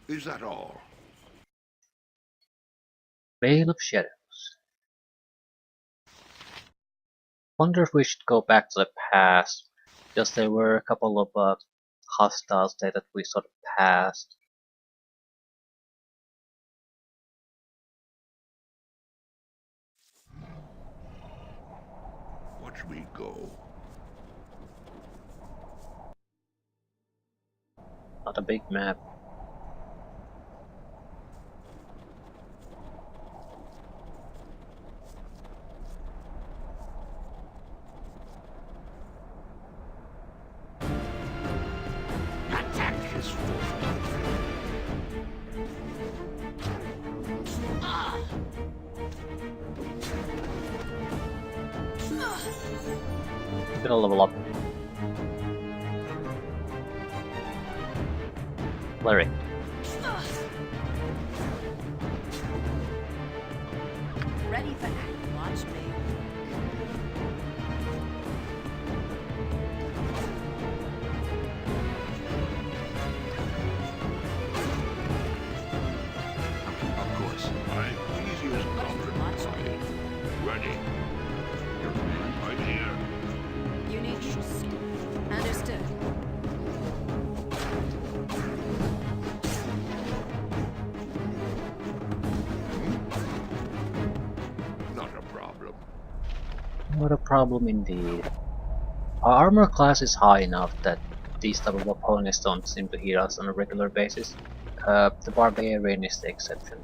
Is that all? Veil of Shadows. Wonder if we should go back to the past, because there were a couple of hostiles there that we sort of passed. Watch me go. Not a big map. Attack his fourth country. Gonna level up. Cleric. Ready for that. Watch me. Of course. I'm easy as comfort. Ready. I'm here. You need understood. Not a problem. Not a problem indeed. Our armor class is high enough that these type of opponents don't seem to hit us on a regular basis. The Barbarian is the exception,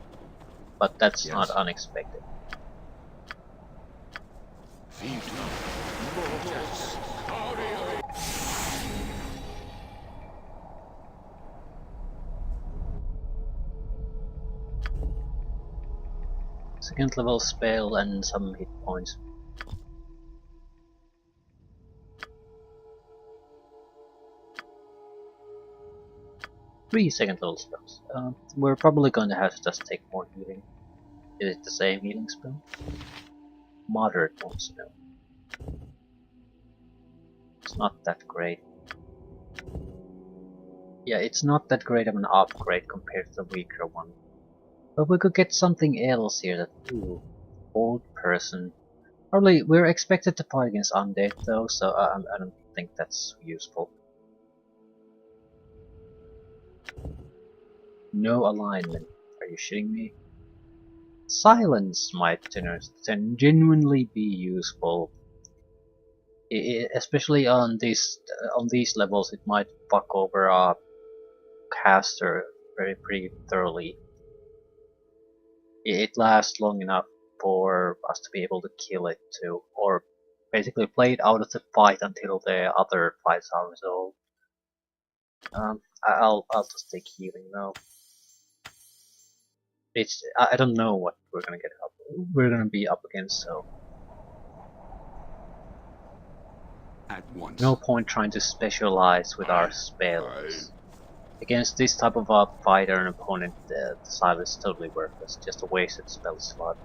but that's not unexpected. Second level spell and some hit points. Three second level spells. We're probably going to have to just take more healing. Is it the same healing spell? Moderate ones, no. It's not that great. Yeah, it's not that great of an upgrade compared to the weaker one. But we could get something else here that, ooh, old person. Probably, we're expected to fight against undead though, so I don't think that's useful. No alignment. Are you shitting me? Silence might genuinely be useful. Especially on these levels, it might fuck over a caster pretty thoroughly. It lasts long enough for us to be able to kill it too, or basically play it out of the fight until the other fights are resolved. I'll just take healing though. I don't know what we're gonna be up against, so At once. no point trying to specialize with our spells. Against this type of a fighter and opponent, the silence is totally worthless, just a wasted spell slot.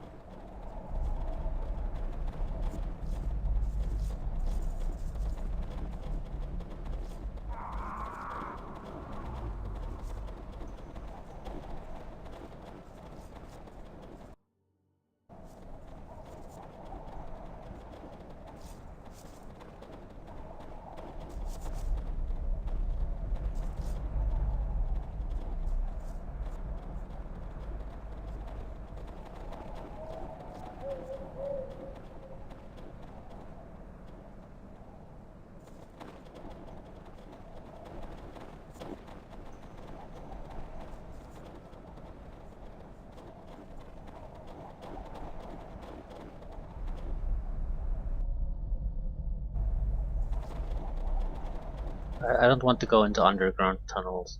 I don't want to go into underground tunnels.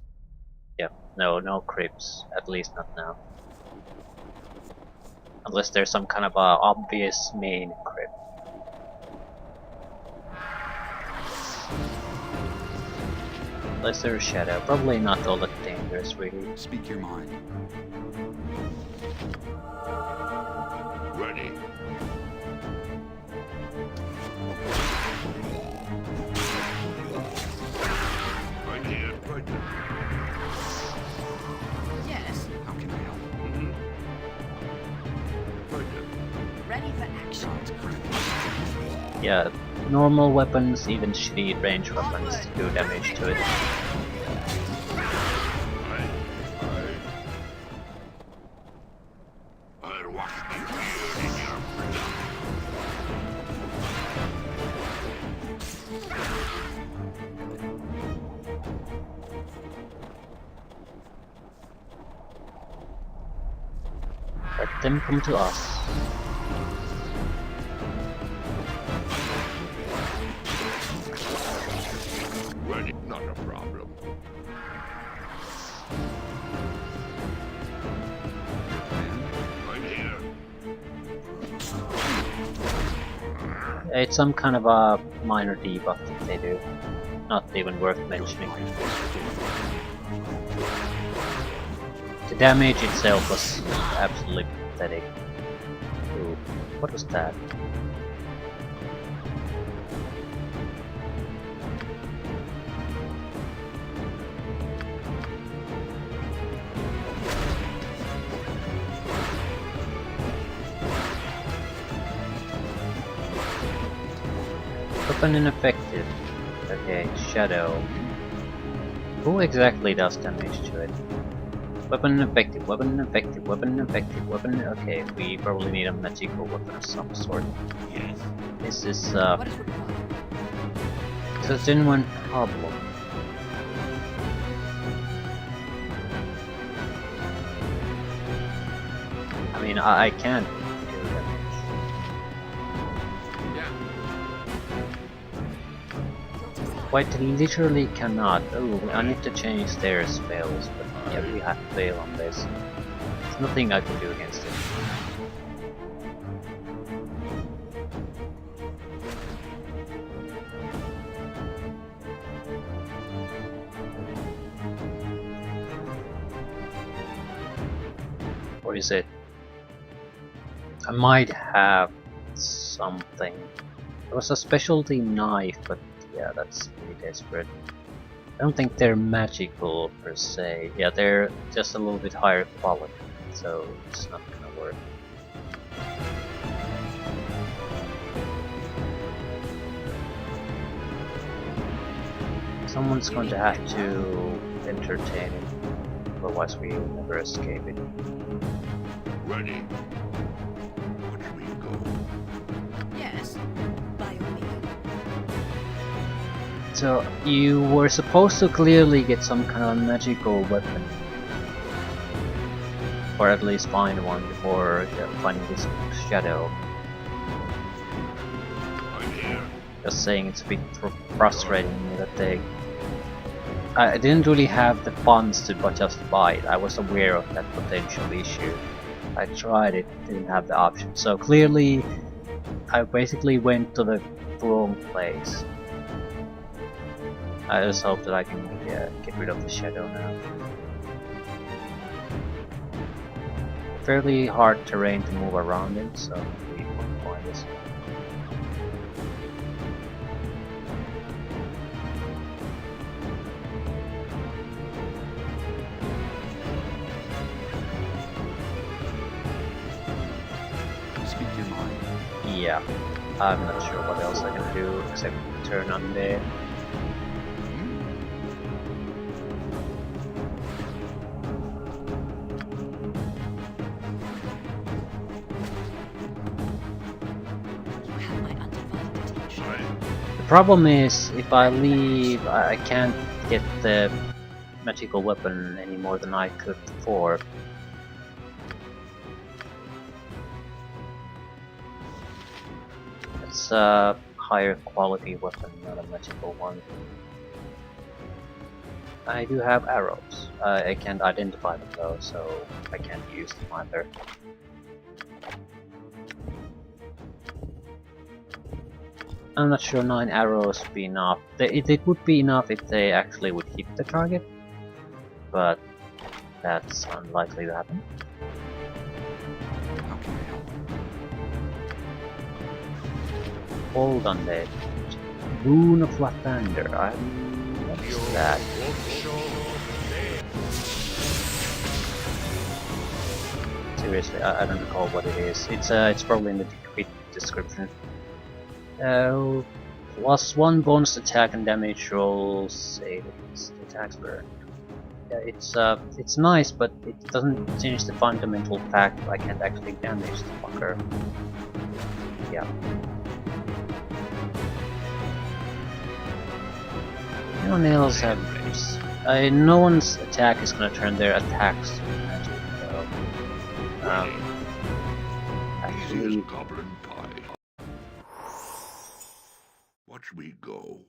Yeah, no crypts, at least not now. Unless there's some kind of obvious main crypt. Unless there's a shadow, probably not all that dangerous really. Speak your mind. Ready. I'm here. Right. sounds crappy. Yeah, normal weapons, even shitty range weapons, do damage to it. I'll watch you here in your freedom. Let them come to us. Ready? Not a problem. I'm here. It's some kind of a minor debuff that they do. Not even worth mentioning. The damage itself was absolutely pathetic. Ooh, what was that? Weapon ineffective. Okay, shadow. Who exactly does damage to it? Weapon ineffective, weapon ineffective, weapon ineffective, weapon. Okay, we probably need a magical weapon of some sort. Yes. This is What is required? it's a genuine problem. I mean, I can't do damage. Yeah. Quite literally cannot. Oh, I need to change their spells, but yeah, we have to fail on this. There's nothing I can do against it. Or is it? I might have something. There was a specialty knife, but yeah, that's really desperate. I don't think they're magical per se. Yeah, they're just a little bit higher quality, so it's not gonna work. Someone's going to have to entertain it, otherwise we will never escape it. Ready. Watch me go. Yes, by all means. So you were supposed to clearly get some kind of magical weapon, or at least find one before finding this shadow. I'm here. Just saying, it's a bit frustrating that they. I didn't really have the funds to just buy it. I was aware of that potential issue. I tried it, didn't have the option. So clearly, I basically went to the wrong place. I just hope that I can get rid of the shadow now. Fairly hard terrain to move around in, so we won't find this. Speak your mind. Yeah, I'm not sure what else I can do except turn on there. You have my undivided attention. The problem is, if I leave, I can't get the magical weapon any more than I could before. It's a higher quality weapon, not a magical one. I do have arrows. I can't identify them though, so I can't use them either. I'm not sure 9 arrows would be enough. It would be enough if they actually would hit the target, but that's unlikely to happen. How can I help? Hold on there. Boon of Lathander. What's that? Seriously, I don't recall what it is. It's probably in the description. +1 bonus attack and damage rolls, savings, attacks burn. Yeah, it's nice, but it doesn't change the fundamental fact I can't actually damage the fucker. Yeah. No one else have this. No one's attack is gonna turn their attacks to magic. So, Easy actually, as goblin pie. Watch me go.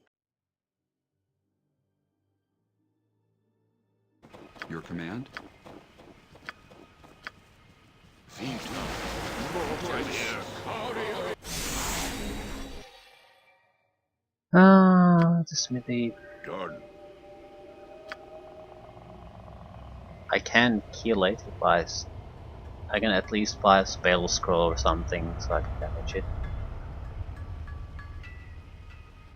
Your command? Right here. the smithy. Done. I can kill it if I can at least buy a spell scroll or something so I can damage it.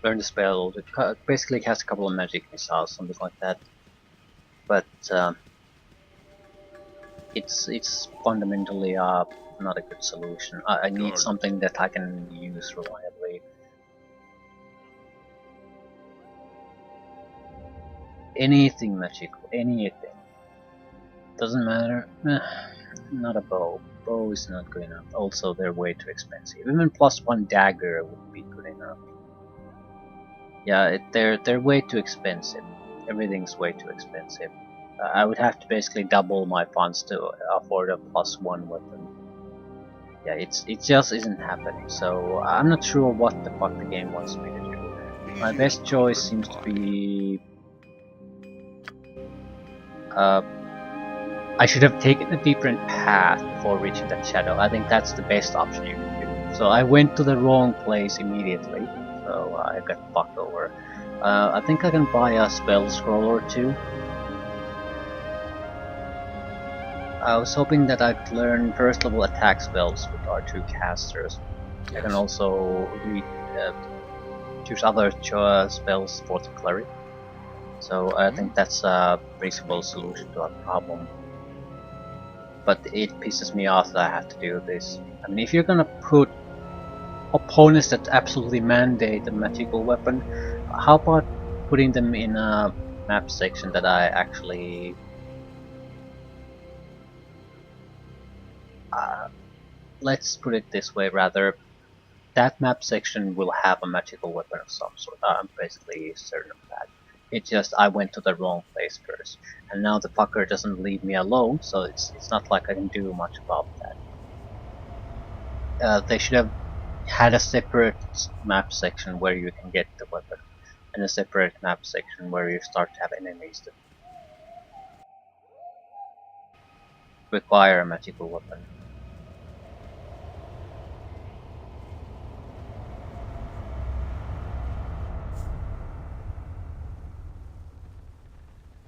Learn the spell, it basically cast a couple of magic missiles, something like that. But it's fundamentally not a good solution. I need something that I can use reliably. Anything magical, anything. Doesn't matter. Not a bow. Bow is not good enough. Also, they're way too expensive. Even +1 dagger would be good enough. Yeah, they're way too expensive. Everything's way too expensive. I would have to basically double my funds to afford a +1 weapon. Yeah, it just isn't happening. So I'm not sure what the fuck the game wants me to do. My best choice seems to be. I should have taken a different path before reaching that shadow. I think that's the best option you can do. So I went to the wrong place immediately, so I got fucked over. I think I can buy a spell scroll or two. I was hoping that I could learn first level attack spells with our 2 casters. I can also choose other spells for the cleric. So I think that's a reasonable solution to our problem. But it pisses me off that I have to do this. I mean, if you're gonna put opponents that absolutely mandate a magical weapon, how about putting them in a map section that I actually... let's put it this way rather. That map section will have a magical weapon of some sort. I'm basically certain of that. It's just I went to the wrong place first, and now the fucker doesn't leave me alone, so it's not like I can do much about that. They should have had a separate map section where you can get the weapon, and a separate map section where you start to have enemies that require a magical weapon.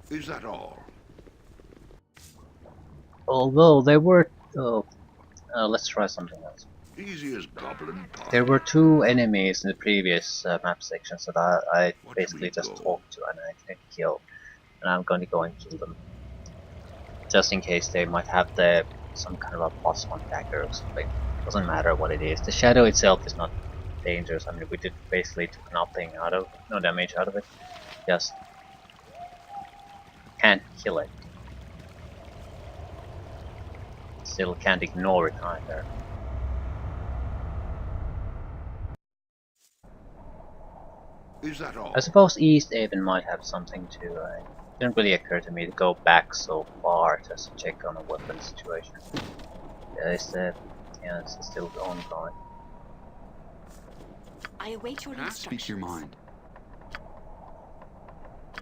Is that all? Although there were... let's try something else. Easy as goblin pie. There were 2 enemies in the previous map sections that I basically just talked to and I didn't kill. And I'm going to go and kill them. Just in case they might have some kind of a +1 dagger or something. Doesn't matter what it is. The shadow itself is not dangerous. I mean, we basically took no damage out of it. Just can't kill it. Still can't ignore it either. Is that all? I suppose East Haven might have something too. It didn't really occur to me to go back so far just to check on a weapon situation. Yeah, it's still ongoing. I await your instructions. Speak your mind.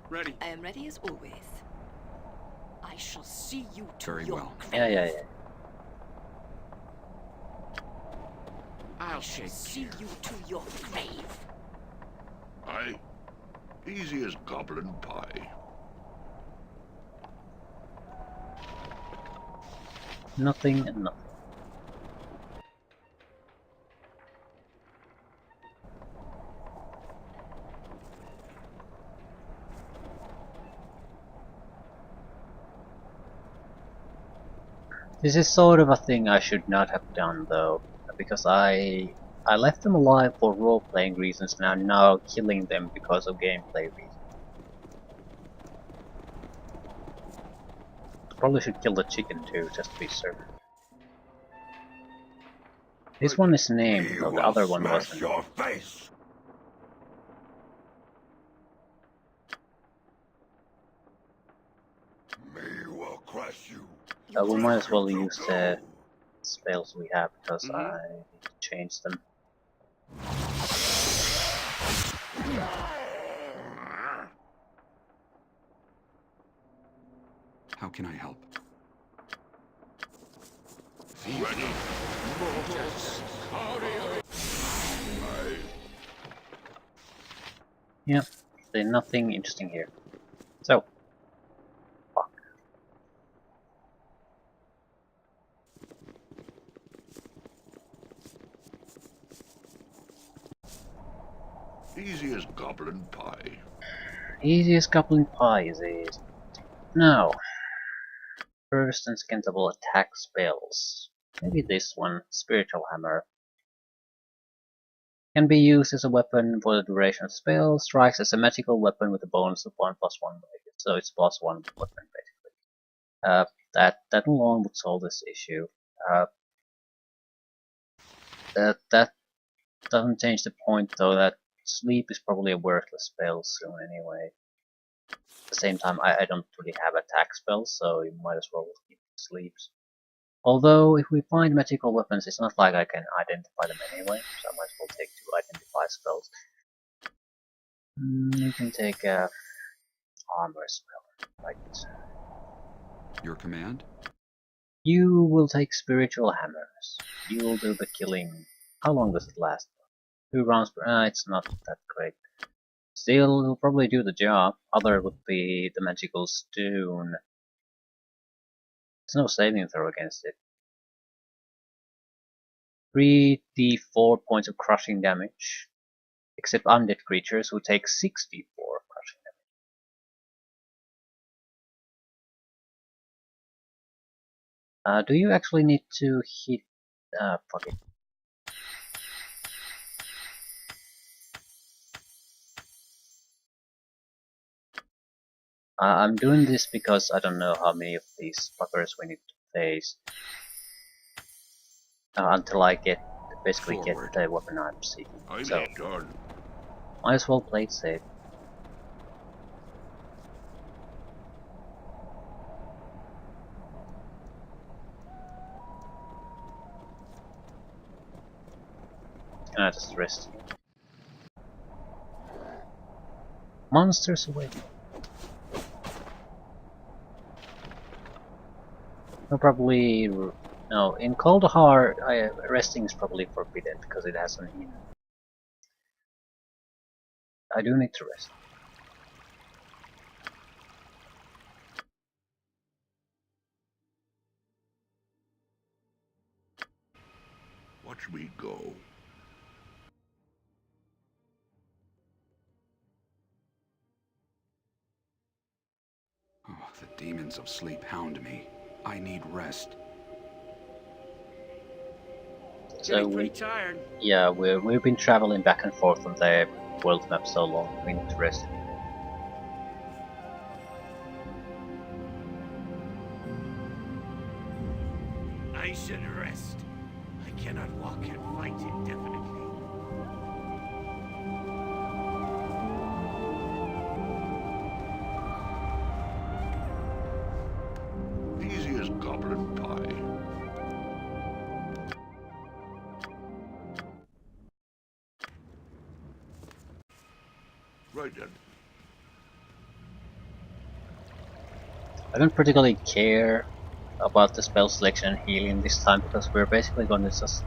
Ready. I am ready as always. I shall see you to Very your well. grave. Yeah. I'll I shall take see you to your grave. Aye. Easy as goblin pie. Nothing and nothing. This is sort of a thing I should not have done though, because I I left them alive for role-playing reasons and I'm now killing them because of gameplay reasons. Probably should kill the chicken too, just to be certain. This one is named, though the other one wasn't. Your face. Me will crush you. We might as well use the spells we have because I need to change them. How can I help? Ready. Yep, there's nothing interesting here. So, fuck. Easy as goblin pie. Easy as goblin pie is it. Now, first and secondable attack spells. Maybe this one, Spiritual Hammer. Can be used as a weapon for the duration of spell, strikes as a magical weapon with a bonus of 1+1 weight, so it's +1 weapon basically. That alone would solve this issue. That doesn't change the point though that sleep is probably a worthless spell soon anyway. At the same time, I don't really have attack spells, so you might as well keep sleeps. Although, if we find magical weapons, it's not like I can identify them anyway, so I might as well take 2 identify spells. You can take a armor spell, right? Your command? You will take spiritual hammers. You will do the killing. How long does it last? 2 rounds per... it's not that great. Still, it'll probably do the job. Other would be the magical stone. There's no saving throw against it. 3d4 points of crushing damage. Except undead creatures who take 6d4 crushing damage. Do you actually need to hit... fuck it. I'm doing this because I don't know how many of these fuckers we need to face. Until I basically get the weapon I'm seeking. So, done. might as well play it safe. Can I just rest here? Monsters away. No, probably no. In Kaldahar, resting is probably forbidden because it has an inn. I do need to rest. Watch me go. Oh, the demons of sleep hound me. I need rest. So Pretty tired. yeah, we've been traveling back and forth on the world map so long. We need to rest. I should rest. I cannot walk and fight indefinitely. Easy as goblin pie. Right then. I don't particularly care about the spell selection and healing this time because we're basically going to just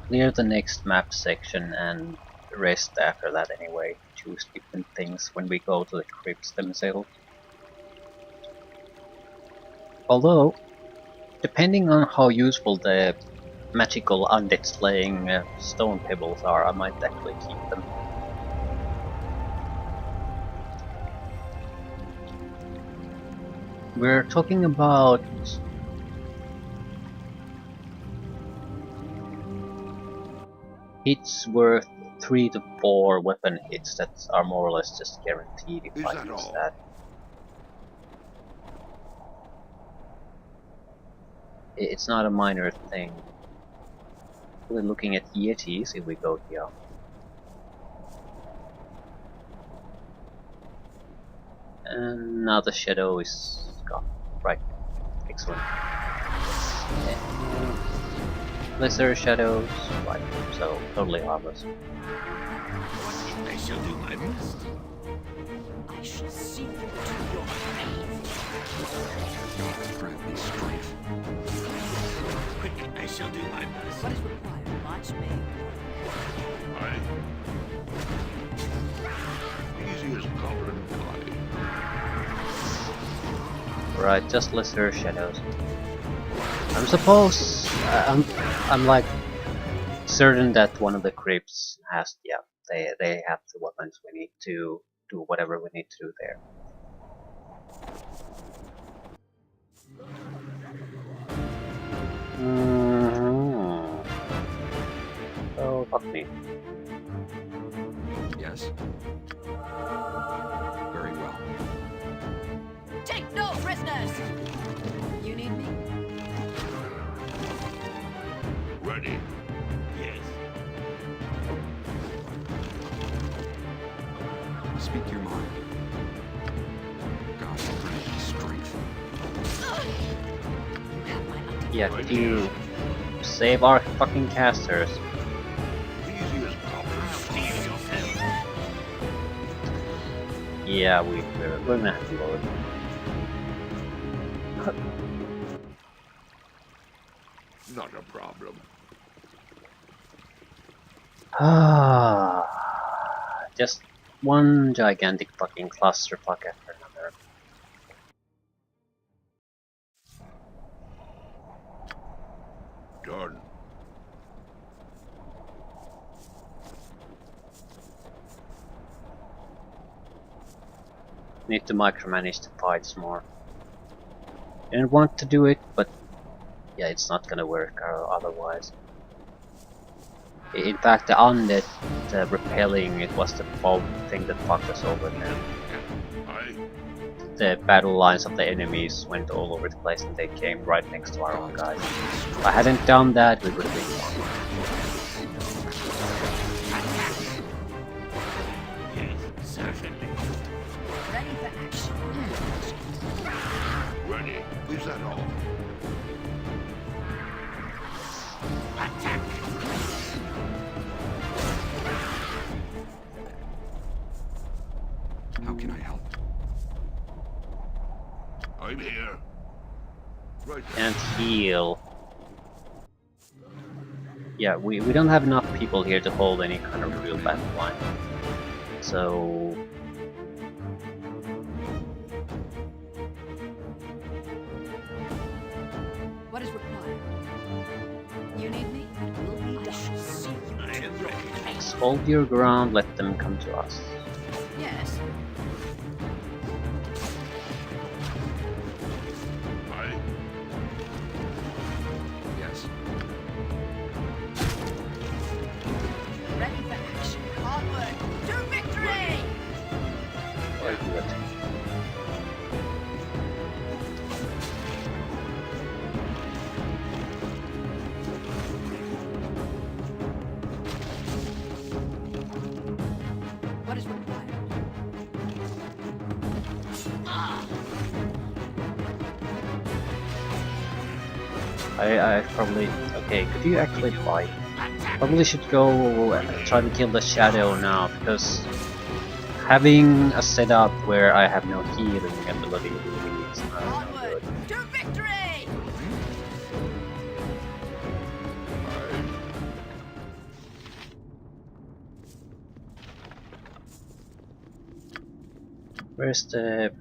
clear the next map section and rest after that anyway. Choose different things when we go to the crypts themselves. Although, depending on how useful the magical undead slaying stone pebbles are, I might actually keep them. We're talking about it's worth 3 to 4 weapon hits that are more or less just guaranteed if Is I that use all? that. It's not a minor thing. We're looking at Yetis if we go here. And now the shadow is gone. Right. Excellent. Lesser shadows, right, so totally harmless. I shall do my best. I shall see you to your grave. Grant me strength. Quick, I shall do my best. What is required? Watch me. Aye. Easy as goblin pie. Right, just lesser shadows. I'm suppose I'm like certain that one of the crypts has, yeah, they have the weapons we need to do whatever we need to do there. Oh, fuck me. Yes? Very well. Take no prisoners! You need me? Ready. Yes. Speak your mind. God grant me strength. You have my understanding. Yeah, could you save our fucking casters? Easy as goblin Steal yourself. Yeah, we're gonna have to load. Not a problem. Ah, just one gigantic fucking clusterfuck after another. Done. Need to micromanage the fights more. Didn't want to do it, but yeah, it's not gonna work otherwise. In fact, the undead repelling, it was the thing that fucked us over there. Aye. The battle lines of the enemies went all over the place and they came right next to our own guys. If I hadn't done that, we would have been fine. Yes, certainly. Ready for action. Ready. Is that all? Attack. How can I help? I'm here. Right. And heal. Yeah, we don't have enough people here to hold any kind of real battle line. So... What is required? You need me? It will be done. I shall see you I to am your ready. grave. hold your ground, let them come to us. Yes. Aye. Yes. Ready for action. Onward to victory! Very good. What is required? I probably... Okay, could you actually fight? Probably should go try to kill the shadow now, because having a setup where I have no healing ability really is not Onward good. to victory! Where's the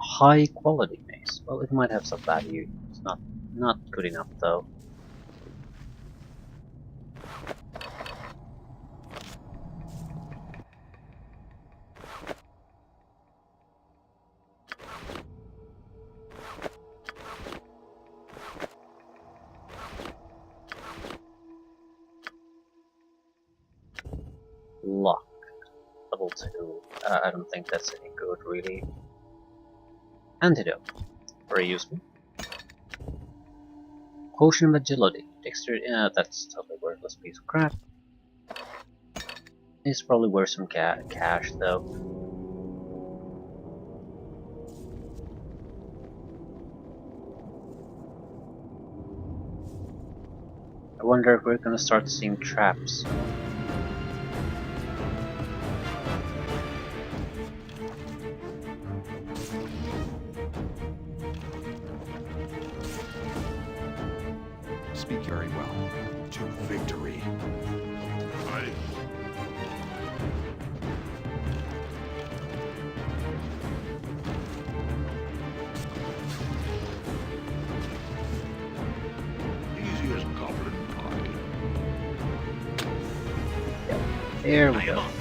high quality mace? Well, it might have some value. It's not good enough though. level 2. I don't think that's any good, really. Antidote. Very useful. Potion of agility. Dexterity. That's totally worthless piece of crap. It's probably worth some cash, though. I wonder if we're gonna start seeing traps. Speak very well. To victory. Aye. Easy as goblin pie. There we I am go. off.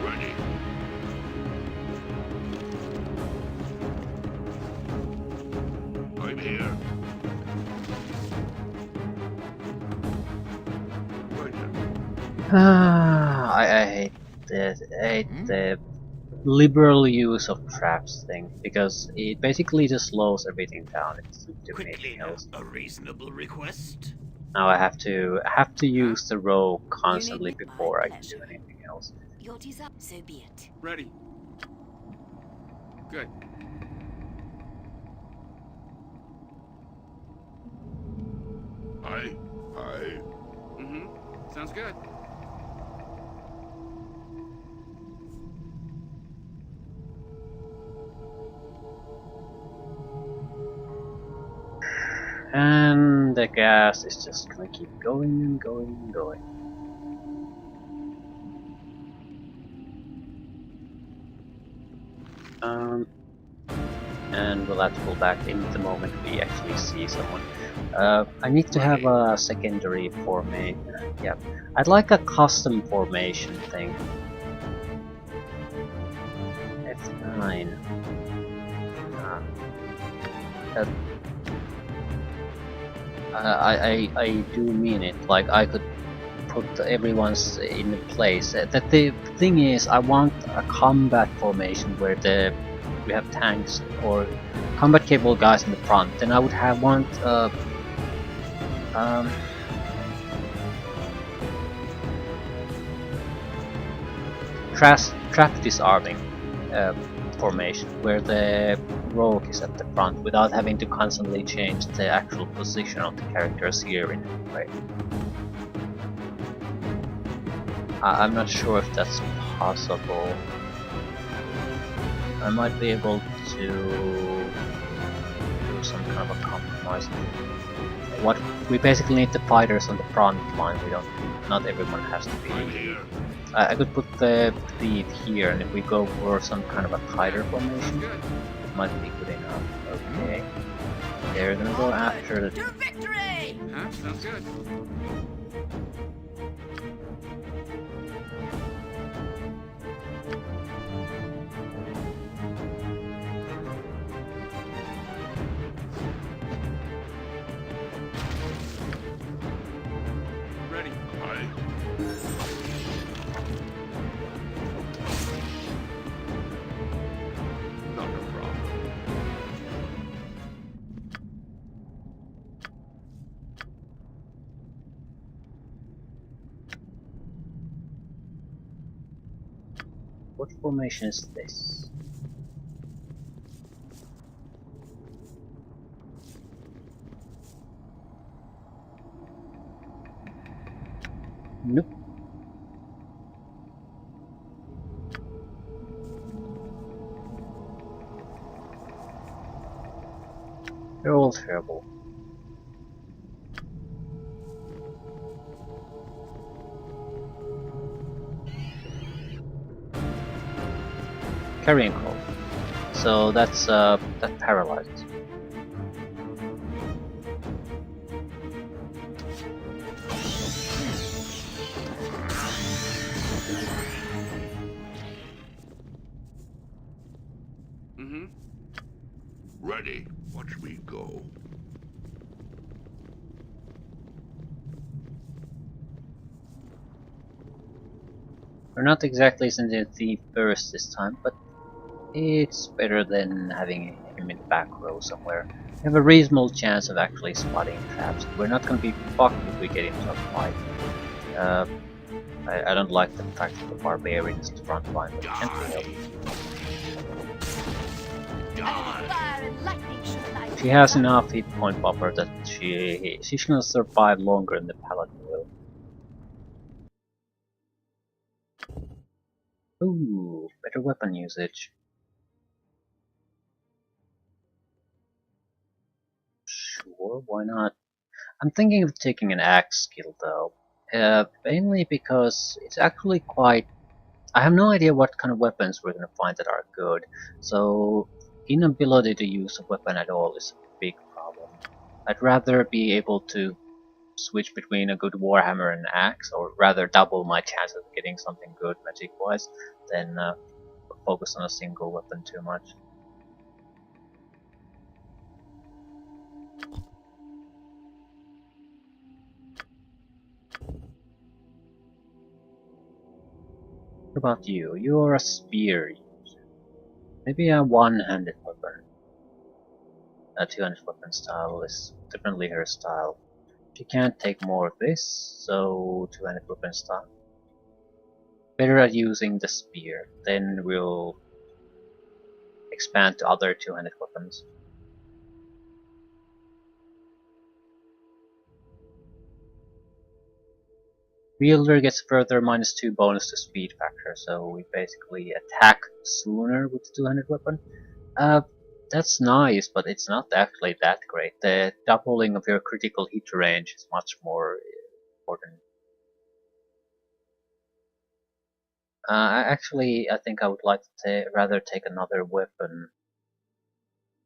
Ready. I'm here. Right then. I hate this. I hate the liberal use of traps thing because it basically just slows everything down. It doesn't do Quickly anything now, else. a reasonable request. Now I have to use the row constantly me? before My I can do pleasure. anything else. Your desire, so be it. Ready. Good. Aye. Aye. Mm-hmm. Sounds good. And the gas is just gonna keep going and going and going. And we'll have to pull back in the moment we actually see someone. I need to have a secondary formation. Yeah, I'd like a custom formation thing. F9. I do mean it. Like I could put everyone's in place. The thing is, I want a combat formation where we have tanks or combat capable guys in the front. Then I would want trap disarming formation where the rogue is at the front without having to constantly change the actual position of the characters here in any way. I'm not sure if that's possible. I might be able to do some kind of a compromise. We basically need the fighters on the front line. Not everyone has to be. I'm here. I could put the lead here, and if we go for some kind of a tighter formation, Good. it might be good enough. Okay. They're gonna go after the. To victory! Huh? Sounds good. Ready. Aye. Not a problem. What formation is this? Nope. They're all terrible. Carrying call. So that's that paralyzes. Mm-hmm. Ready. Watch me go. We're not exactly sending Thief first this time, but it's better than having him in the back row somewhere. We have a reasonable chance of actually spotting traps. We're not gonna be fucked if we get into a fight. I don't like the fact that the barbarian is the front line, but it can't be helped. Fire and lightning should light. She has enough hit point buffer that she's gonna survive longer than the paladin will. Ooh, better weapon usage. Sure, why not? I'm thinking of taking an axe skill though. Mainly because it's actually quite... I have no idea what kind of weapons we're gonna find that are good, so inability to use a weapon at all is a big problem. I'd rather be able to switch between a good warhammer and an axe, or rather double my chances of getting something good magic-wise, than focus on a single weapon too much. What about you? You're a spear user. Maybe a one-handed weapon. A two-handed weapon style is definitely her style. She can't take more of this, so two-handed weapon style. Better at using the spear, then we'll expand to other two-handed weapons. Wielder gets further -2 bonus to speed factor, so we basically attack sooner with the two-handed weapon. That's nice, but it's not actually that great. The doubling of your critical hit range is much more important. Actually, I think I would like to rather take another weapon.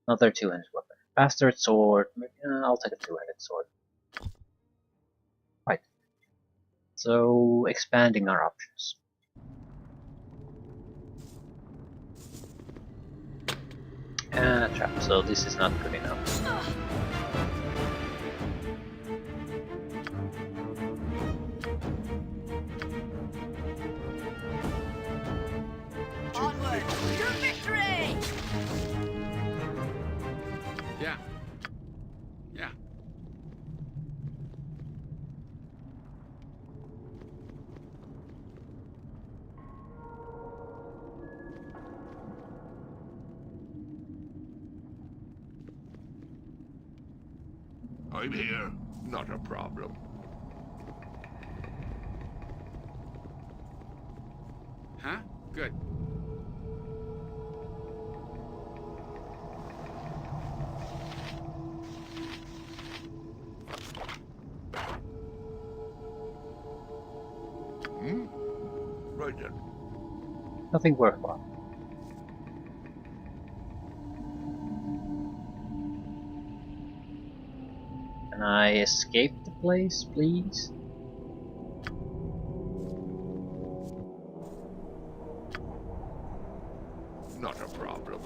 Another two-handed weapon. Bastard sword. Maybe, I'll take a two-handed sword. Right. So, expanding our options. And a trap, so this is not good enough. Onward to victory! Yeah. Yeah. I'm here. Not a problem. Huh? Good. Hmm? Right then. Nothing worthwhile. Can I escape the place, please? Not a problem.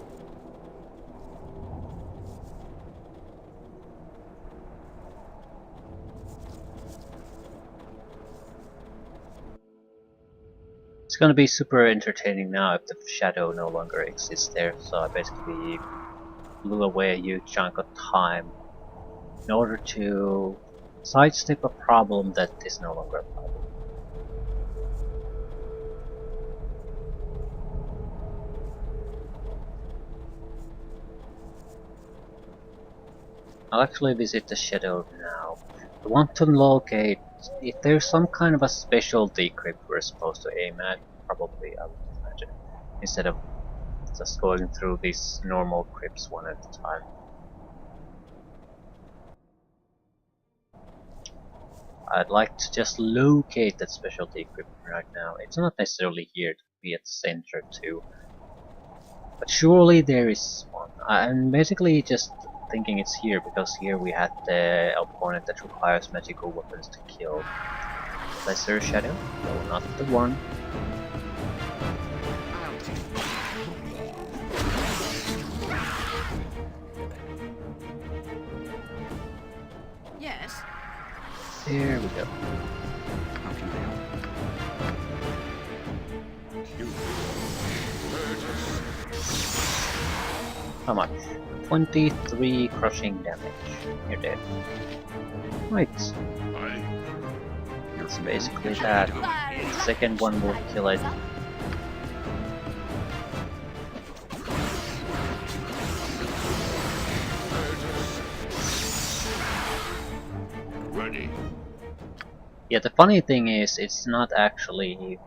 It's gonna be super entertaining now if the shadow no longer exists there, so I basically blew away a huge chunk of time in order to sidestep a problem that is no longer a problem. I'll actually visit the shadow now. I want to locate if there's some kind of a specialty crypt we're supposed to aim at, probably I would imagine, instead of just going through these normal crypts one at a time. I'd like to just locate that specialty crypt right now. It's not necessarily here to be at the center too, but surely there is one. I'm basically just thinking it's here because here we had the opponent that requires magical weapons to kill. Lesser Shadow? No, not the one. I'll take Yes. There we go. How can I help? You hurt us. How much? 23 crushing damage. You're dead. Right. It's basically that. The second one will kill it. Ready. Yeah, the funny thing is, it's not actually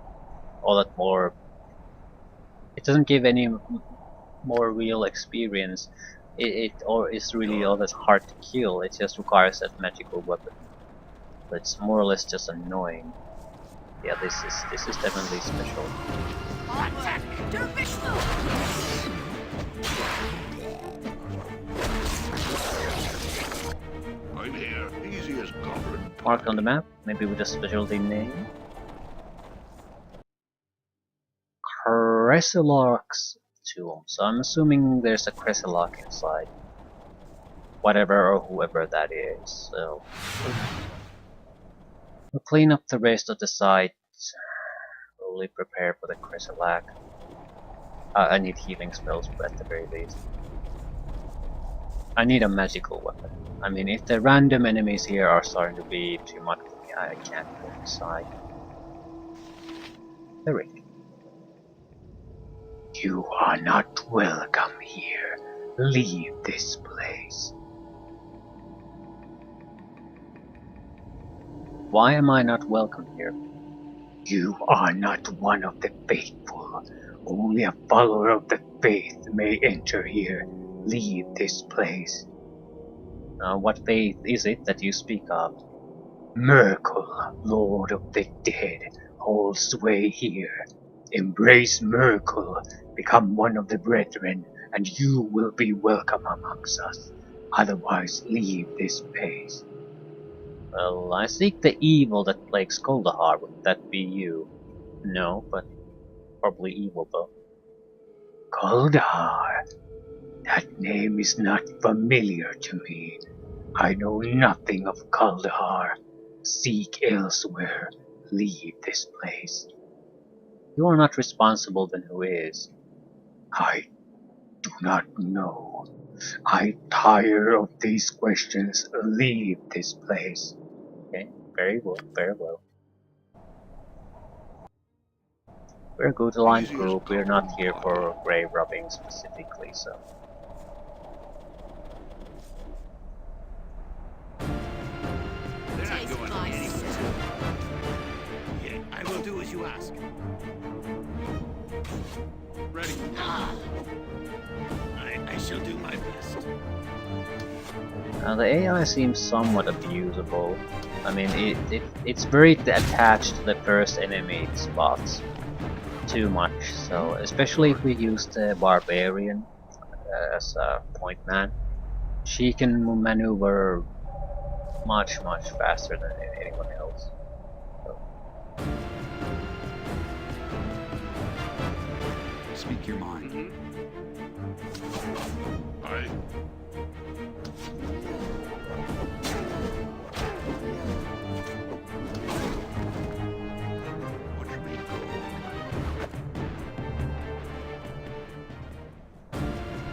all that more. It doesn't give any more real experience. Or is really all that hard to kill. It just requires that magical weapon. But it's more or less just annoying. Yeah, this is definitely special. Attack! Dervish move! I'm here. Easy as goblin. Mark on the map, maybe with a specialty name. Cresselock's tomb. So I'm assuming there's a Cresselock inside. Whatever or whoever that is. So we'll clean up the rest of the site. Slowly prepare for the Cresselock. I need healing spells at the very least. I need a magical weapon. I mean, if the random enemies here are starting to be too much for me, I can't go inside. The ring. You are not welcome here. Leave this place. Why am I not welcome here? You are not one of the faithful. Only a follower of the faith may enter here. Leave this place. What faith is it that you speak of? Merkel, Lord of the Dead, holds sway here. Embrace Merkel, become one of the brethren, and you will be welcome amongst us. Otherwise, leave this place. Well, I seek the evil that plagues Kuldahar. Would that be you? No, but probably evil though. Kuldahar? That name is not familiar to me. I know nothing of Kuldahar. Seek elsewhere. Leave this place. You are not responsible, then who is? I do not know. I tire of these questions. Leave this place. Okay, very well, very well. We're a good aligned group. We're not here for grave robbing specifically, so. They're not going anywhere. Yeah, I will do as you ask. Ready. I shall do my best. The AI seems somewhat abusable. I mean, it's very attached to the first enemy it spots. Too much, so especially if we use the Barbarian as a point man, she can maneuver much faster than anyone else. So. Speak your mind. I. Watch me go.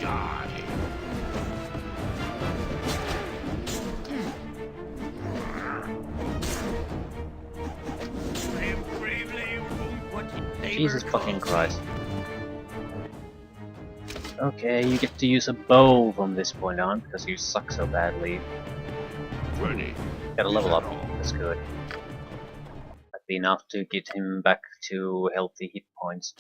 Die. I am bravely what Jesus fucking Christ. Okay, you get to use a bow from this point on because you suck so badly. Ready. Gotta level up. That's good. That'd be enough to get him back to healthy hit points.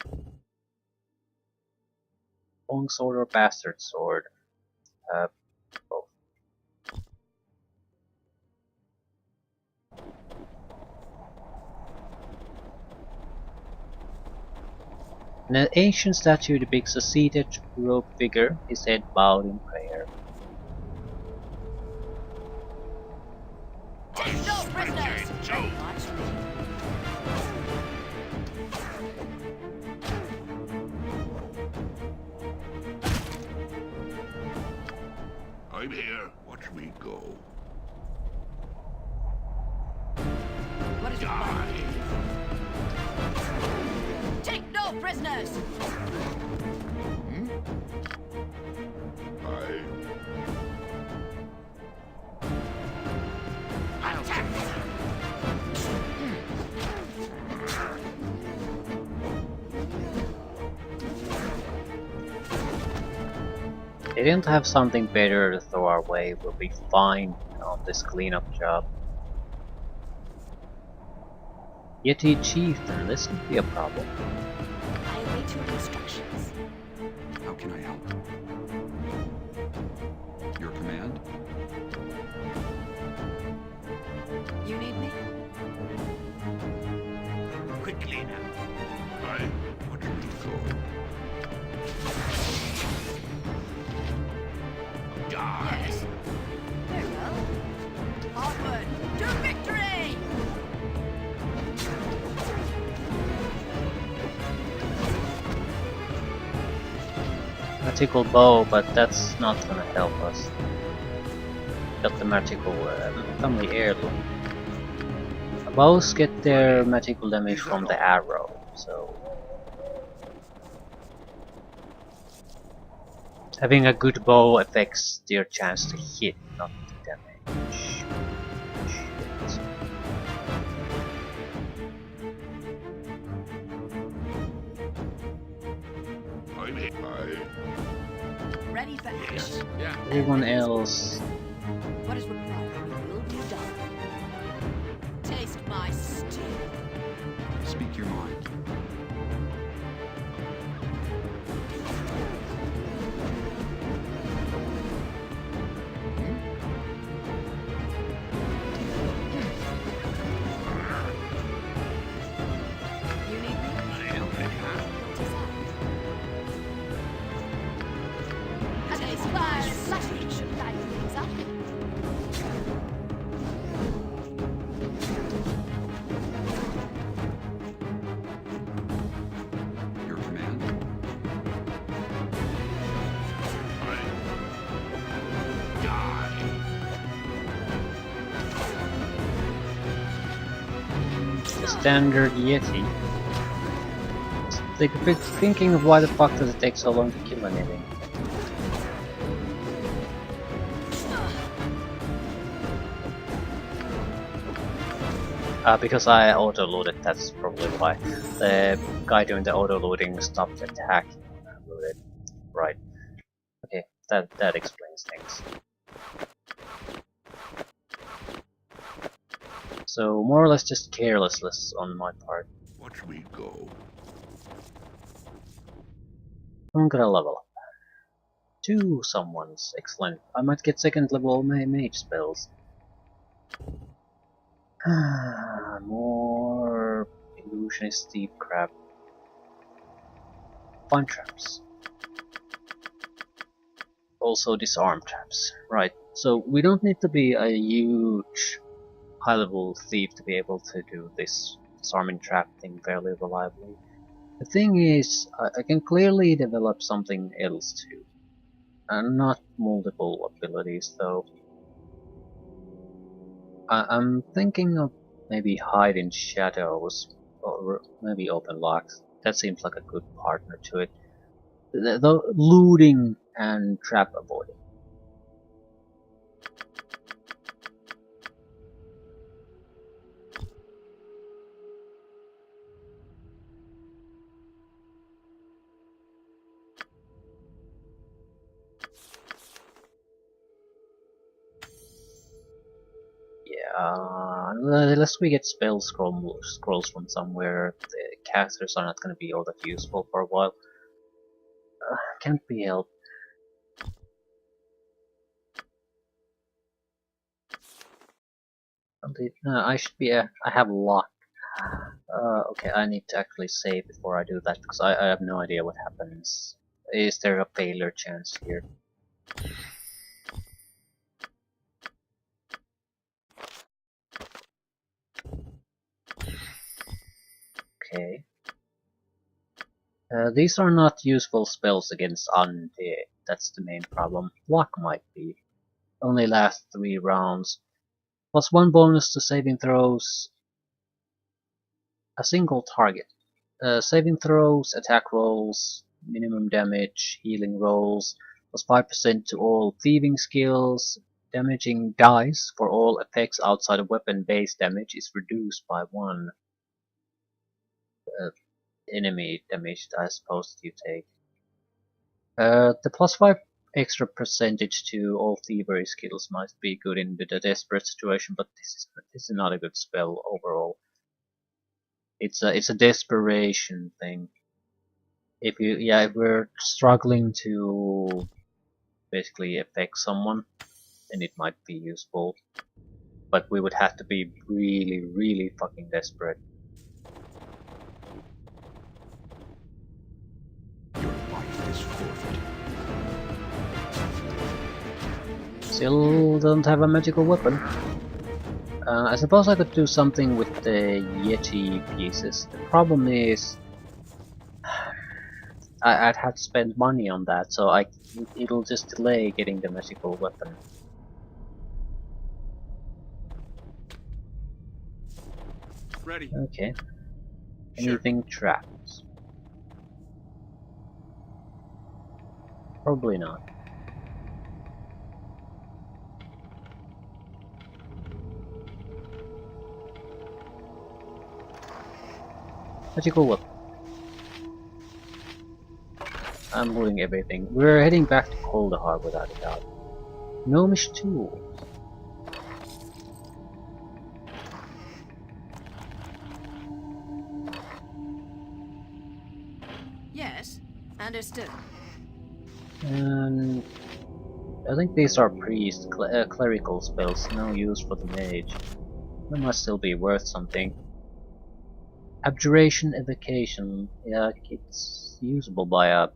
Long sword or bastard sword? Both. An ancient statue depicts a seated robed figure, his head bowed in prayer. Take no prisoners! Joe. Watch me. I'm here. Watch me go. What is your Die. plan? Take no prisoners. I'll take it. They didn't have something better to throw our way, we'll be fine on this cleanup job. Yeti Chieftain, this could be a problem. I await your instructions. How can I help? Your command? You need me? Quickly now. What do we go? Die. Yes. Very well. Onward to victory! Magical bow, but that's not gonna help us. Got the magical family heirloom. Bows get their magical damage from the arrow, so having a good bow affects their chance to hit, not the damage. Shit. I'm here. Ready for action. Yeah. Everyone else, What is required will be done. Taste my steel. Speak your mind. You need me? I'll take it. Taste my slashing should lighten things up. Your command? the standard Yeti. They could be thinking of why the fuck does it take so long to kill anything. Because I auto-loaded, that's probably why. The guy doing the auto-loading stopped attacking when I loaded. Right. Okay, that explains things. So, more or less just carelessness on my part. Watch me go. I'm gonna level up. 2 summons, excellent. I might get second level mage spells. More illusionist deep crap. Fun traps. Also disarm traps. Right, so we don't need to be a huge high level thief to be able to do this disarming trap thing fairly reliably. The thing is, I can clearly develop something else too. Not multiple abilities though. I'm thinking of maybe hide in shadows, or maybe open locks. That seems like a good partner to it. The looting and trap avoiding. Yeah, unless we get scrolls from somewhere, the casters are not going to be all that useful for a while. Can't be helped. I should be. I have luck. Okay, I need to actually save before I do that because I have no idea what happens. Is there a failure chance here? Okay. These are not useful spells against undead. That's the main problem. Luck might be. Only lasts 3 rounds. +1 bonus to saving throws. A single target. Saving throws, attack rolls, minimum damage, healing rolls, plus 5% to all thieving skills. Damaging dice for all effects outside of weapon-based damage is reduced by 1. Enemy damage, I suppose, that you take. The plus 5 extra percentage to all thievery skills might be good in the desperate situation, but this is not a good spell overall. It's a desperation thing. If we're struggling to basically affect someone, then it might be useful. But we would have to be really fucking desperate. Your life is forfeit. Still don't have a magical weapon. I suppose I could do something with the Yeti pieces. The problem is I'd have to spend money on that, so it'll just delay getting the magical weapon. Ready. Okay. Sure. Anything trapped? Probably not. Magical weapon. I'm looting everything. We're heading back to Coldahar without a doubt. Gnomish tool. Yes, understood. And I think these are priest clerical spells, no use for the mage. They must still be worth something. Abjuration evocation, yeah, it's usable by a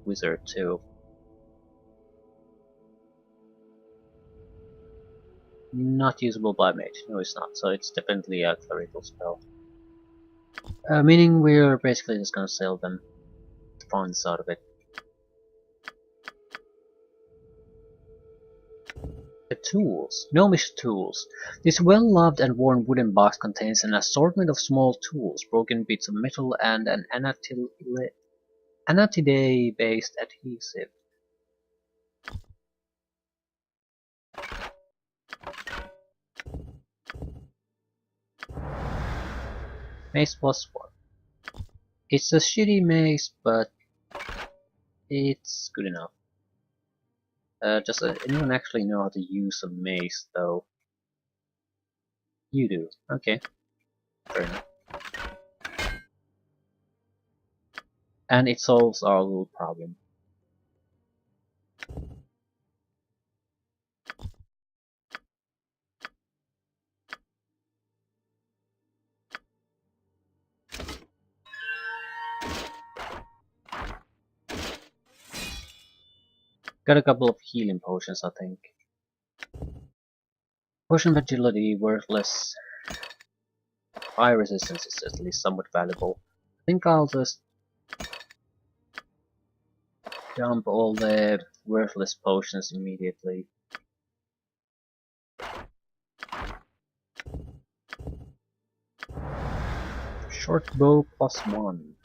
wizard too. Not usable by mage, no it's not, so it's definitely a clerical spell. Meaning we're basically just gonna sell them the funds out of it. The tools. Gnomish tools. This well-loved and worn wooden box contains an assortment of small tools, broken bits of metal, and an Anatidae-based adhesive. Mace plus 1. It's a shitty mace, but it's good enough. Does anyone actually know how to use a mace, though? You do. Okay. Fair enough. And it solves our little problem. Got a couple of healing potions, I think. Potion of agility, worthless. Fire resistance is at least somewhat valuable. I think I'll just dump all the worthless potions immediately. Short bow plus 1.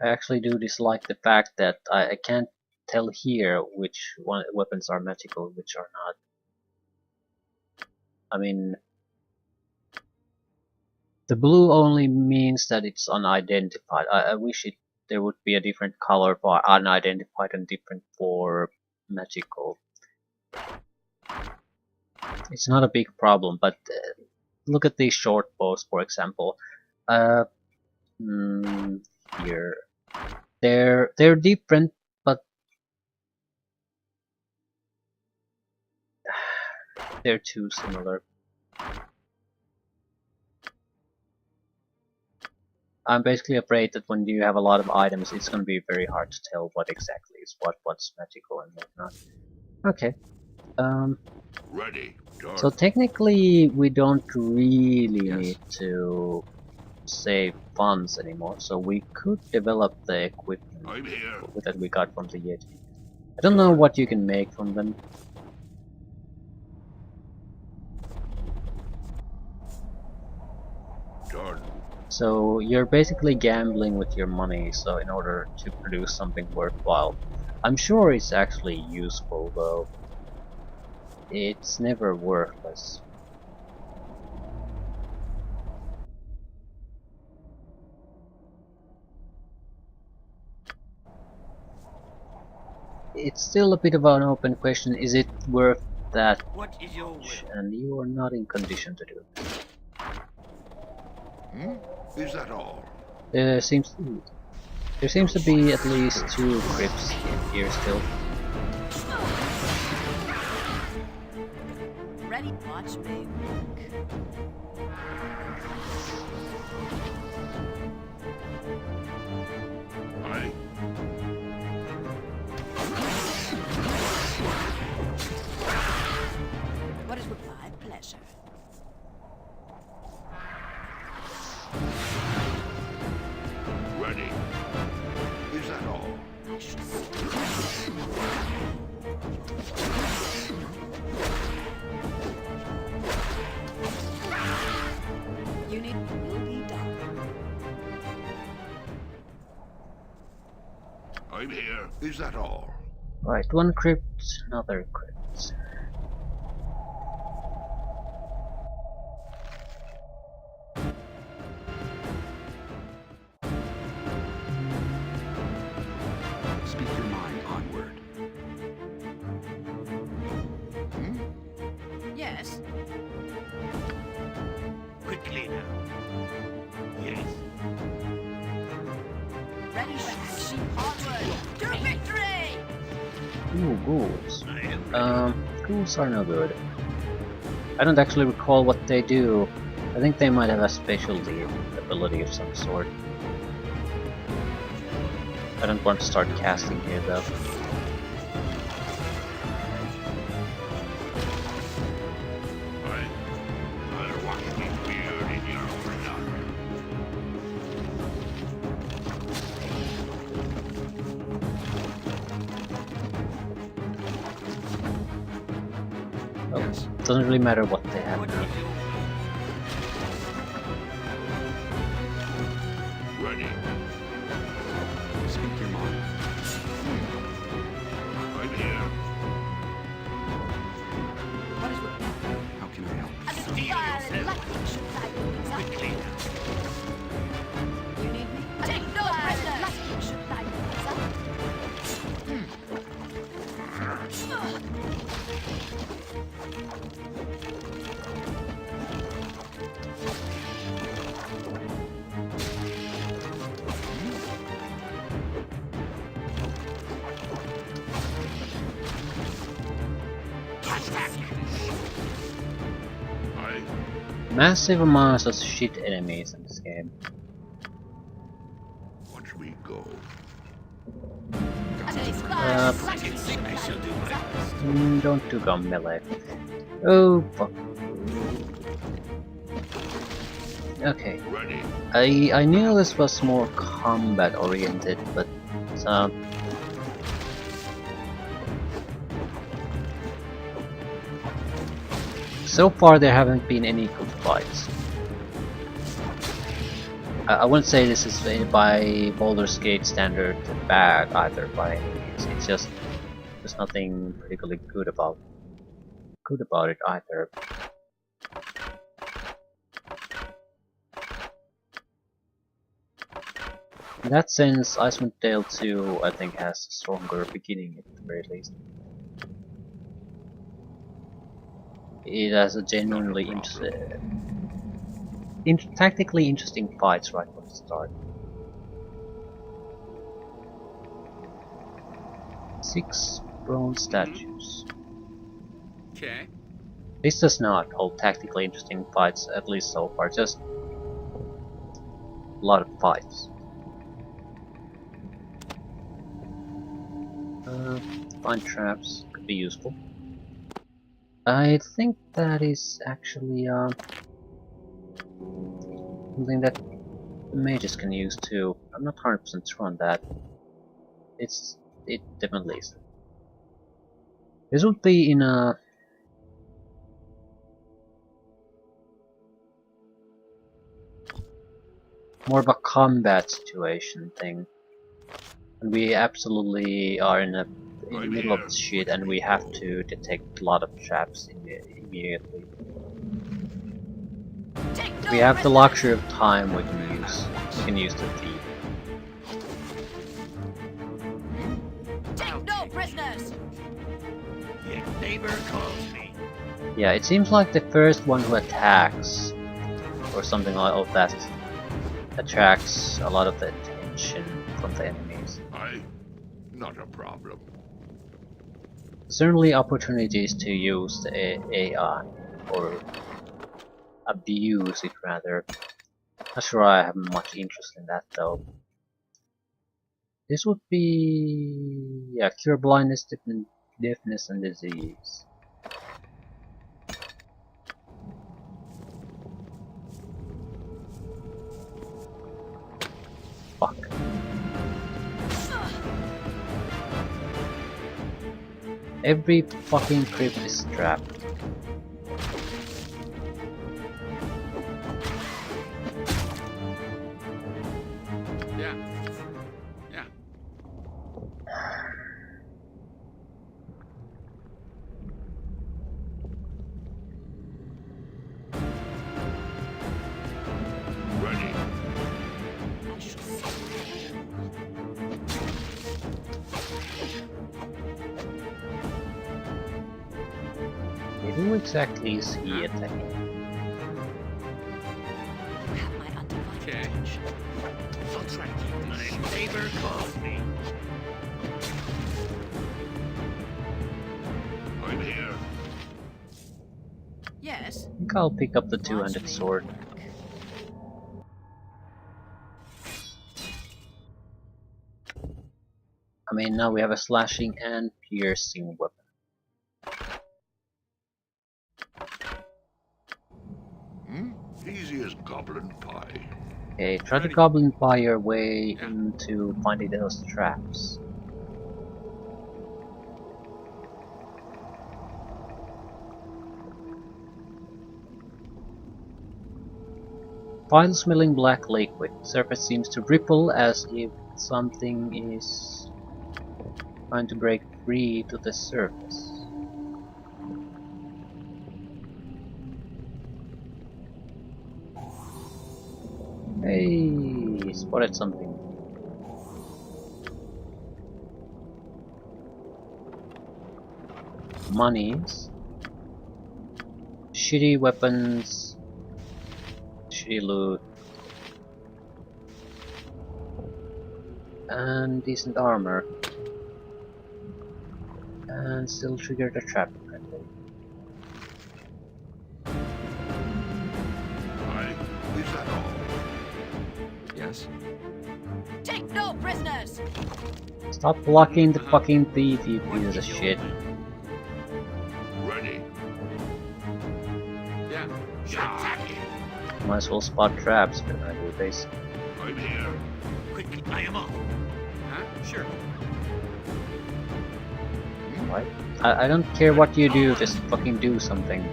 I actually do dislike the fact that I can't tell here which weapons are magical, which are not. I mean, the blue only means that it's unidentified. I wish there would be a different color for unidentified and different for magical. It's not a big problem, but look at these short bows, for example. Here. They're different, but they're too similar. I'm basically afraid that when you have a lot of items, it's going to be very hard to tell what exactly is what's magical and whatnot. Okay. Ready. So technically, we don't really need to save funds anymore, so we could develop the equipment I'm here. that we got from the Yeti. I don't know what you can make from them. So you're basically gambling with your money, so in order to produce something worthwhile. I'm sure it's actually useful though. It's never worthless. It's still a bit of an open question, is it worth that What is your will? much? And you are not in condition to do it. Is that all? There seems to be at least 2 crypts in here still. Ready? Watch me work. I. What is with my pleasure? Ready. Is that all? I shall see. Unit will be done. I'm here. Is that all? Right, 1 crypt, another crypt. Speak your mind onward. Yes. Quickly now. Yes. Ready for action. Onward to victory! Ooh, ghouls. I am ready. Ghouls are no good. I don't actually recall what they do. I think they might have a specialty ability of some sort. I don't want to start casting here though. I'll watch me beard in your blood. Oh, Yes. doesn't really matter what they have What now. is your Ready. Speak your mind. I'm here. What is with How can I help? a little Steal fire and yourself. lightning should light things up. quickly now? You need me? Take no prisoners! Lightning should light things up. I. Massive amounts of shit enemies in this game. Watch me go. Take fire Uh, and lightning should I light shall do things my up. best. Don't do gun melee. Oh fuck. Okay. Ready. I knew this was more combat oriented, but so far there haven't been any good fights. I wouldn't say this is by Baldur's Gate standard bad either by any means. It's just there's nothing particularly good about it either. In that sense, Icewind Dale 2 I think has a stronger beginning at the very least. It has a genuinely tactically interesting fights right from the start. 6 bronze statues. Okay. This does not hold tactically interesting fights, at least so far, just a lot of fights. Find traps could be useful. I think that is actually something that the mages can use too. I'm not 100% sure on that. It definitely is. This would be in a more of a combat situation thing. And we absolutely are in the middle of the shit, and we have to detect a lot of traps immediately. If we have the luxury of time, we can use the thief. Take no prisoners. Your neighbor calls me. Yeah, it seems like the first one who attacks, or something like that, attracts a lot of the attention from the enemies. Not a problem. Certainly opportunities to use the AI, or abuse it rather. Not sure I have much interest in that though. This would be... yeah, cure blindness, deafness and disease. Fuck. Every fucking crypt is trapped. Yeah. Yeah. Ready. I shall see. Who exactly is he attacking? You have my undivided Okay. attention. I'll try to keep this. My neighbor calls me. I'm here. Yes. I think I'll pick up the Watch two-handed me sword. work. I mean, now we have a slashing and piercing weapon. Easy as goblin pie. Okay, try to Ready. goblin pie your way Yeah. into finding those traps. Vile smelling black liquid. Surface seems to ripple as if something is trying to break free to the surface. Hey, spotted something. Monies. Shitty weapons. Shitty loot. And decent armor. And still trigger the trap apparently. Is that all? Yes? Take no prisoners. Stop blocking the fucking thief, you piece of shit. Ready. Yeah. Attack it. Might as well spot traps when I do this. I'm here. Quickly, I am up. Huh? Sure. What? I don't care what you do, just fucking do something.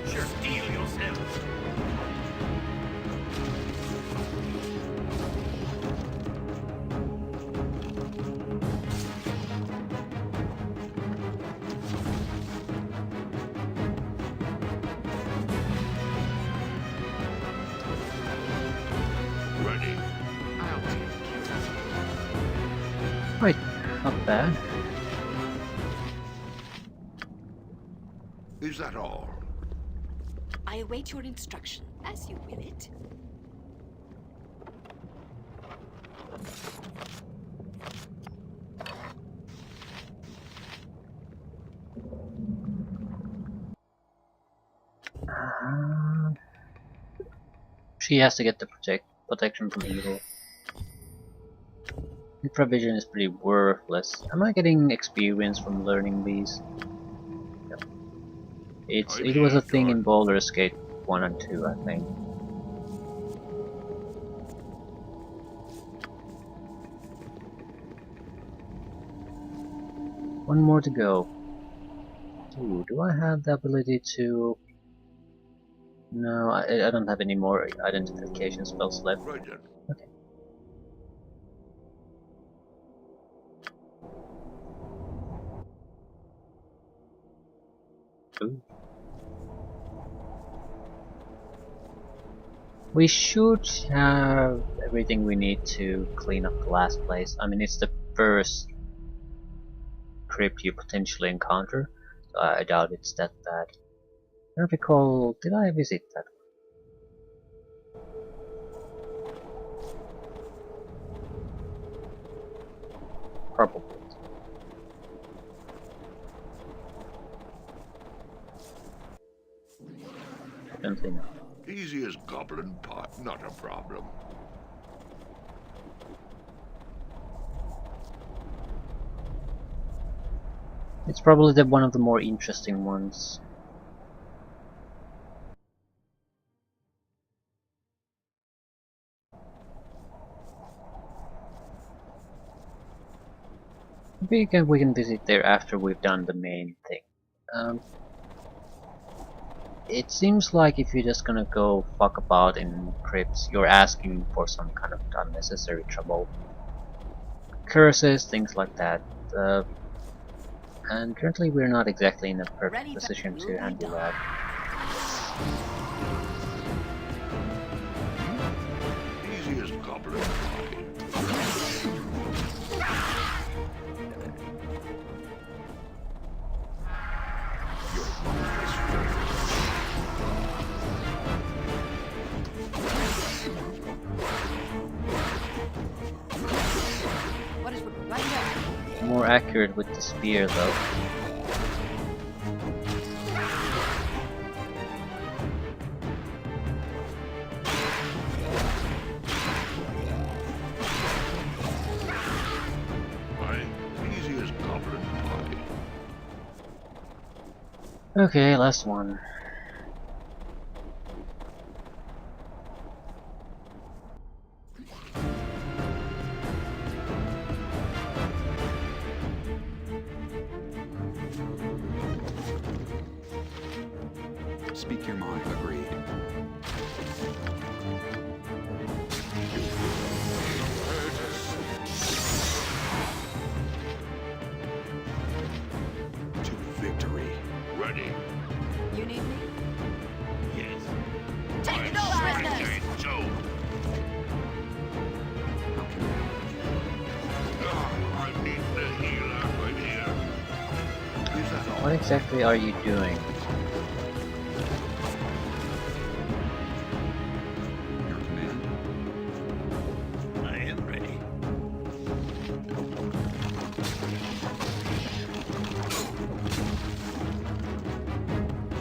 Sure. Steel yourself. Ready. I'll take Right, not bad. Is that all? I await your instruction as you will it. She has to get the protection from evil. Infravision is pretty worthless. Am I getting experience from learning these? No. It was a thing in Baldur's Gate 1 and 2, I think. One more to go. Ooh, do I have the ability to... No, I don't have any more identification spells left. Right then. Okay. Ooh. We should have everything we need to clean up the last place. I mean, it's the first crypt you potentially encounter, so I doubt it's that bad. I don't recall, did I visit that one? Probably. Definitely not. Easy as goblin pot, not a problem. It's probably one of the more interesting ones. Maybe we can visit there after we've done the main thing. It seems like if you're just gonna go fuck about in crypts, you're asking for some kind of unnecessary trouble. Curses, things like that. And currently we're not exactly in a perfect position to handle that. Easy as goblin pie. Your life is What is right here? More accurate with the spear though. easy as goblin pie. Okay, last one. Speak your mind. Agreed. To victory. Ready? You need me? Yes. Take no prisoners! So. How can I need the healer right here. Is that all? What exactly are you doing? your command? I am ready.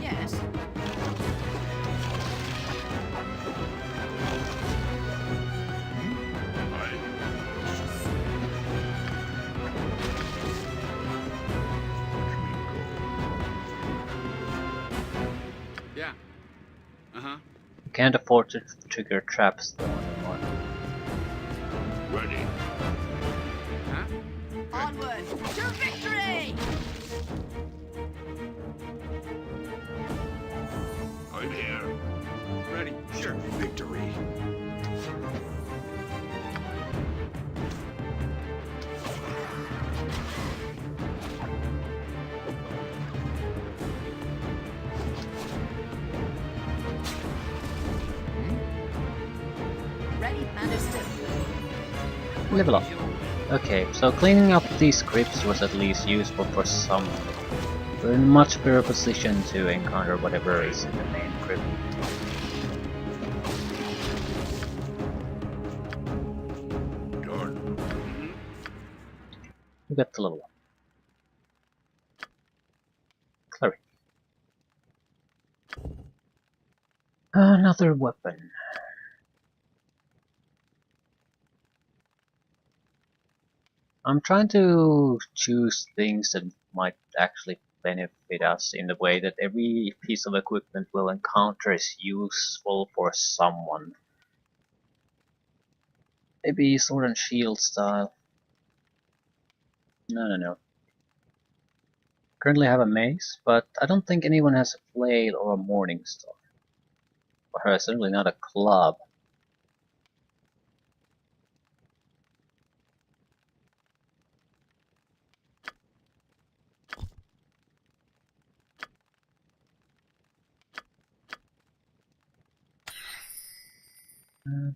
Yes. Yeah. Uh-huh. You can't afford to trigger traps though anymore. Ready? Huh? Onward to victory! I'm here. Ready. Sure. Victory. Ready, understood. Level up. Okay, so cleaning up these crypts was at least useful for some. We're in much better position to encounter whatever is in the main crypt. Done. We got the level up. Cleric. Another weapon. I'm trying to choose things that might actually benefit us in the way that every piece of equipment we'll encounter is useful for someone. Maybe sword and shield style. No. currently have a mace, but I don't think anyone has a flail or a morning star. Or certainly not a club.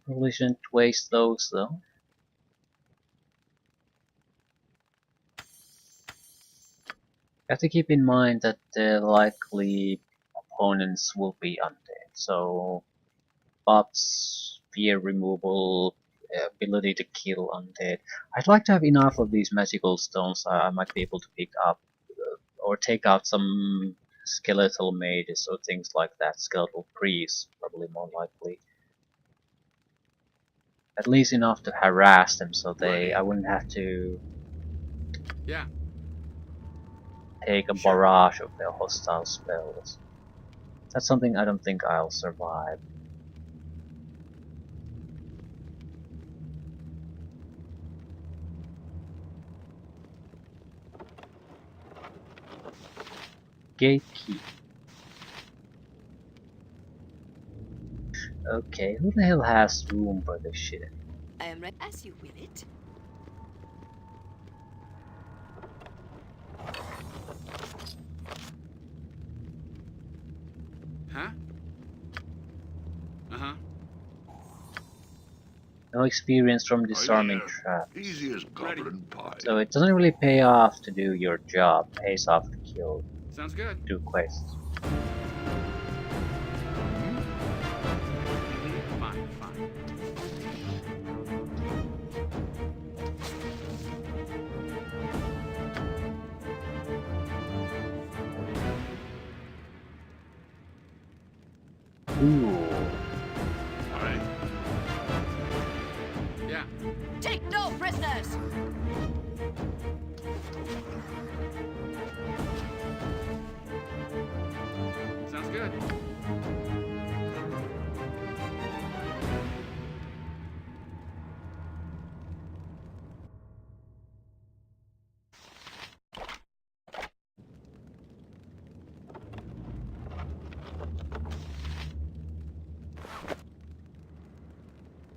Probably shouldn't waste those though. You have to keep in mind that the likely opponents will be undead, so buffs, fear removal, ability to kill undead. I'd like to have enough of these magical stones I might be able to pick up or take out some skeletal mages or things like that. Skeletal priests, probably more likely. At least enough to harass them so I wouldn't have to Yeah. take a Sure. barrage of their hostile spells. That's something I don't think I'll survive. Gate key. Okay, who the hell has room for this shit? I am ready as you will it. Huh? Uh-huh. No experience from disarming here. traps. Easy as goblin pie. So it doesn't really pay off to do your job. It pays off to kill, Sounds good. do quests. Fine, fine. Ooh. Aye. Yeah. Take no prisoners! Sounds good.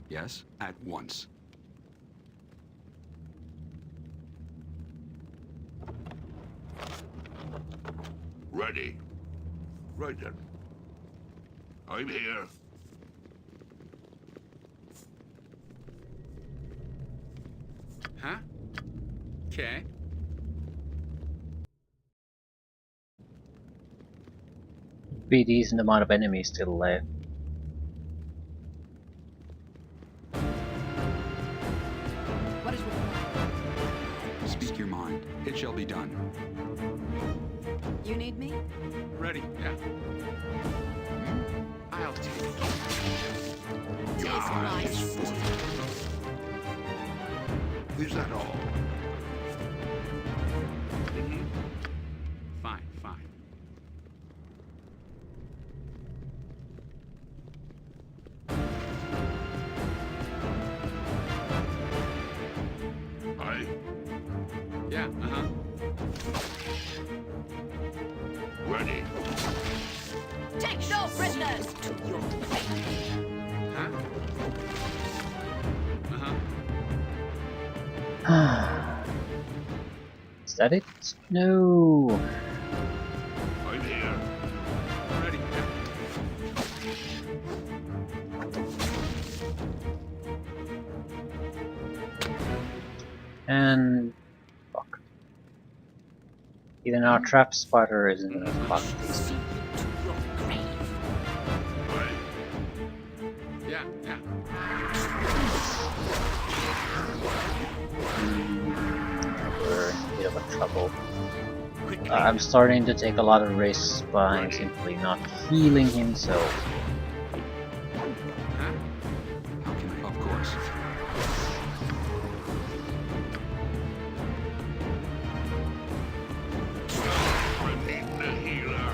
Yes, at once. Ready. Right then. I'm here. Huh? Okay. Be a decent amount of enemies still left. What is required? Speak your mind. It shall be done. You need me? Ready. Yeah. I'll take it. Taste my steel. Is that all? Fine, fine. Aye. Yeah, uh-huh. Ready. Take no prisoners! To your grave. Huh? Uh-huh. Is that it? No. I'm here. Ready. Yeah. And fuck. Even our trap spotter isn't gonna fuck this. See you to your grave. Aye. Yeah, yeah. We're in a bit of a trouble. Quickly. I'm starting to take a lot of risks by simply not healing him, so Huh? How can I? Of course. I'm needing a healer.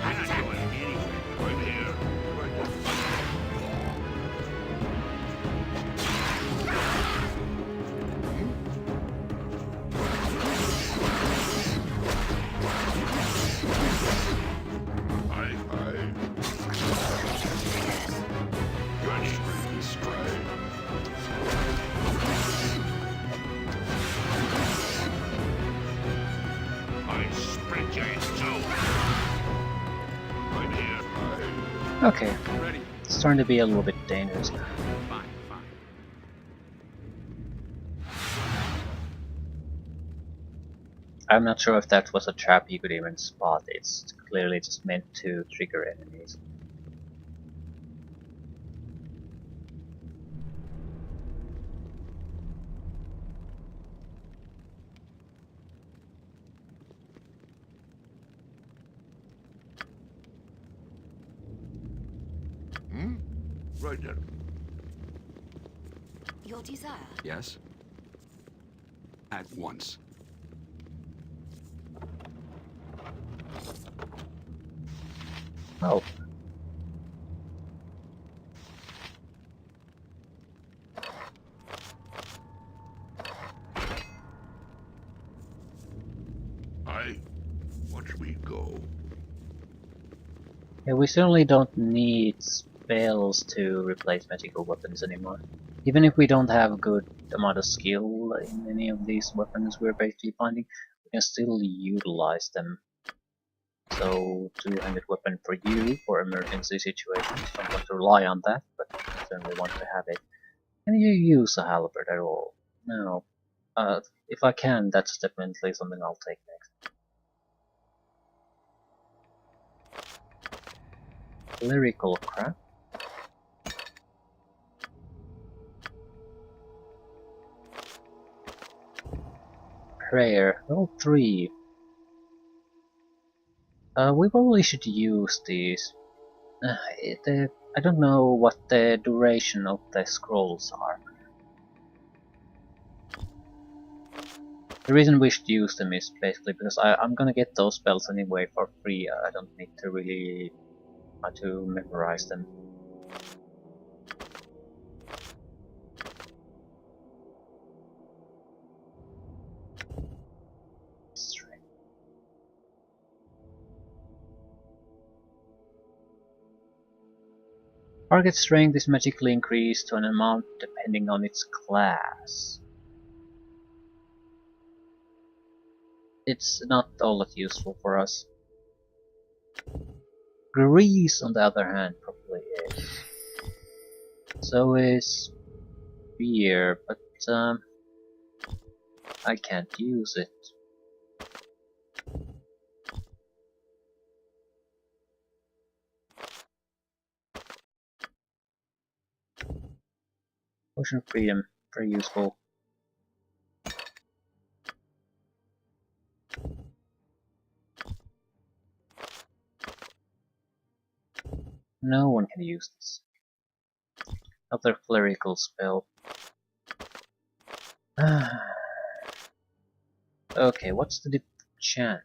I'm not going anywhere. I'm here. Right then. Okay, Ready. it's starting to be a little bit dangerous now. Fine, fine. I'm not sure if that was a trap you could even spot. It's clearly just meant to trigger enemies. Hmm? Right then. Your desire. Yes? At once. Oh, Watch me go. yeah, we certainly don't need spells to replace magical weapons anymore. Even if we don't have a good amount of skill in any of these weapons we're basically finding, we can still utilize them. So, two-handed weapon for you for emergency situations. Don't want to rely on that, but certainly want to have it. Can you use a halberd at all? No. If I can, that's definitely something I'll take next. Lyrical crap. Prayer. Level 3. We probably should use these. I don't know what the duration of the scrolls are. The reason we should use them is basically because I'm gonna get those spells anyway for free. I don't need to really try to memorize them. Target strength is magically increased to an amount depending on its class. It's not all that useful for us. Grease, on the other hand, probably is. So is Fear, but I can't use it. Potion of Freedom, very useful. No one can use this. Another clerical spell. Okay, what's the chant?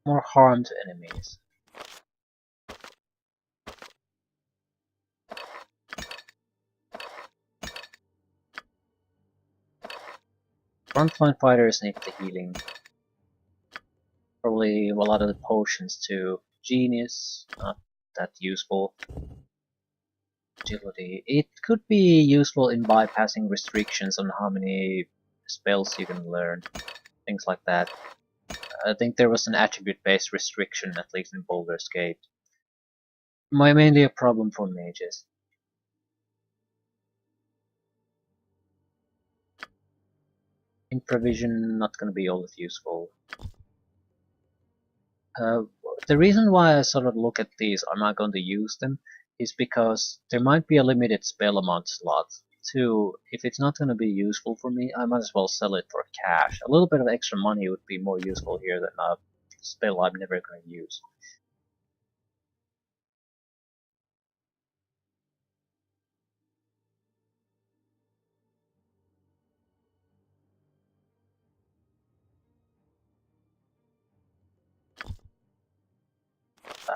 More harm to enemies. Frontline fighters need the healing. Probably a lot of the potions too. Genius, not that useful. Agility. It could be useful in bypassing restrictions on how many spells you can learn. Things like that. I think there was an attribute-based restriction, at least in Baldur's Gate. Mainly a problem for mages. Improvision, not gonna be all that useful. The reason why I sort of look at these, I'm not going to use them, is because there might be a limited spell amount slot. Two, if it's not going to be useful for me, I might as well sell it for cash. A little bit of extra money would be more useful here than a spell I'm never going to use.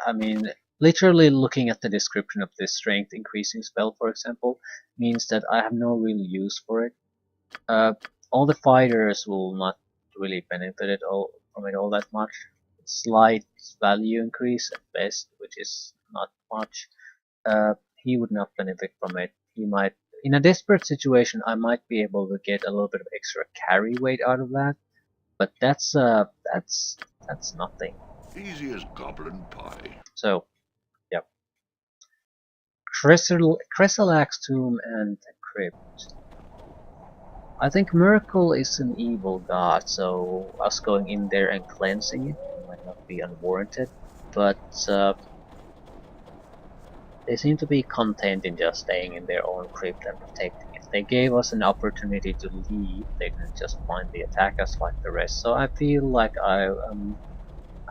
I mean, literally looking at the description of this strength increasing spell, for example, means that I have no real use for it. All the fighters will not really benefit from it all that much. Slight value increase at best, which is not much. He would not benefit from it. He might, in a desperate situation, I might be able to get a little bit of extra carry weight out of that, but that's nothing. Easy as goblin pie. So, yep. Chrysalax Tomb and the Crypt. I think Miracle is an evil god, so us going in there and cleansing it might not be unwarranted, but they seem to be content in just staying in their own crypt and protecting it. They gave us an opportunity to leave, they didn't just blindly attack us like the rest, so I feel like I'm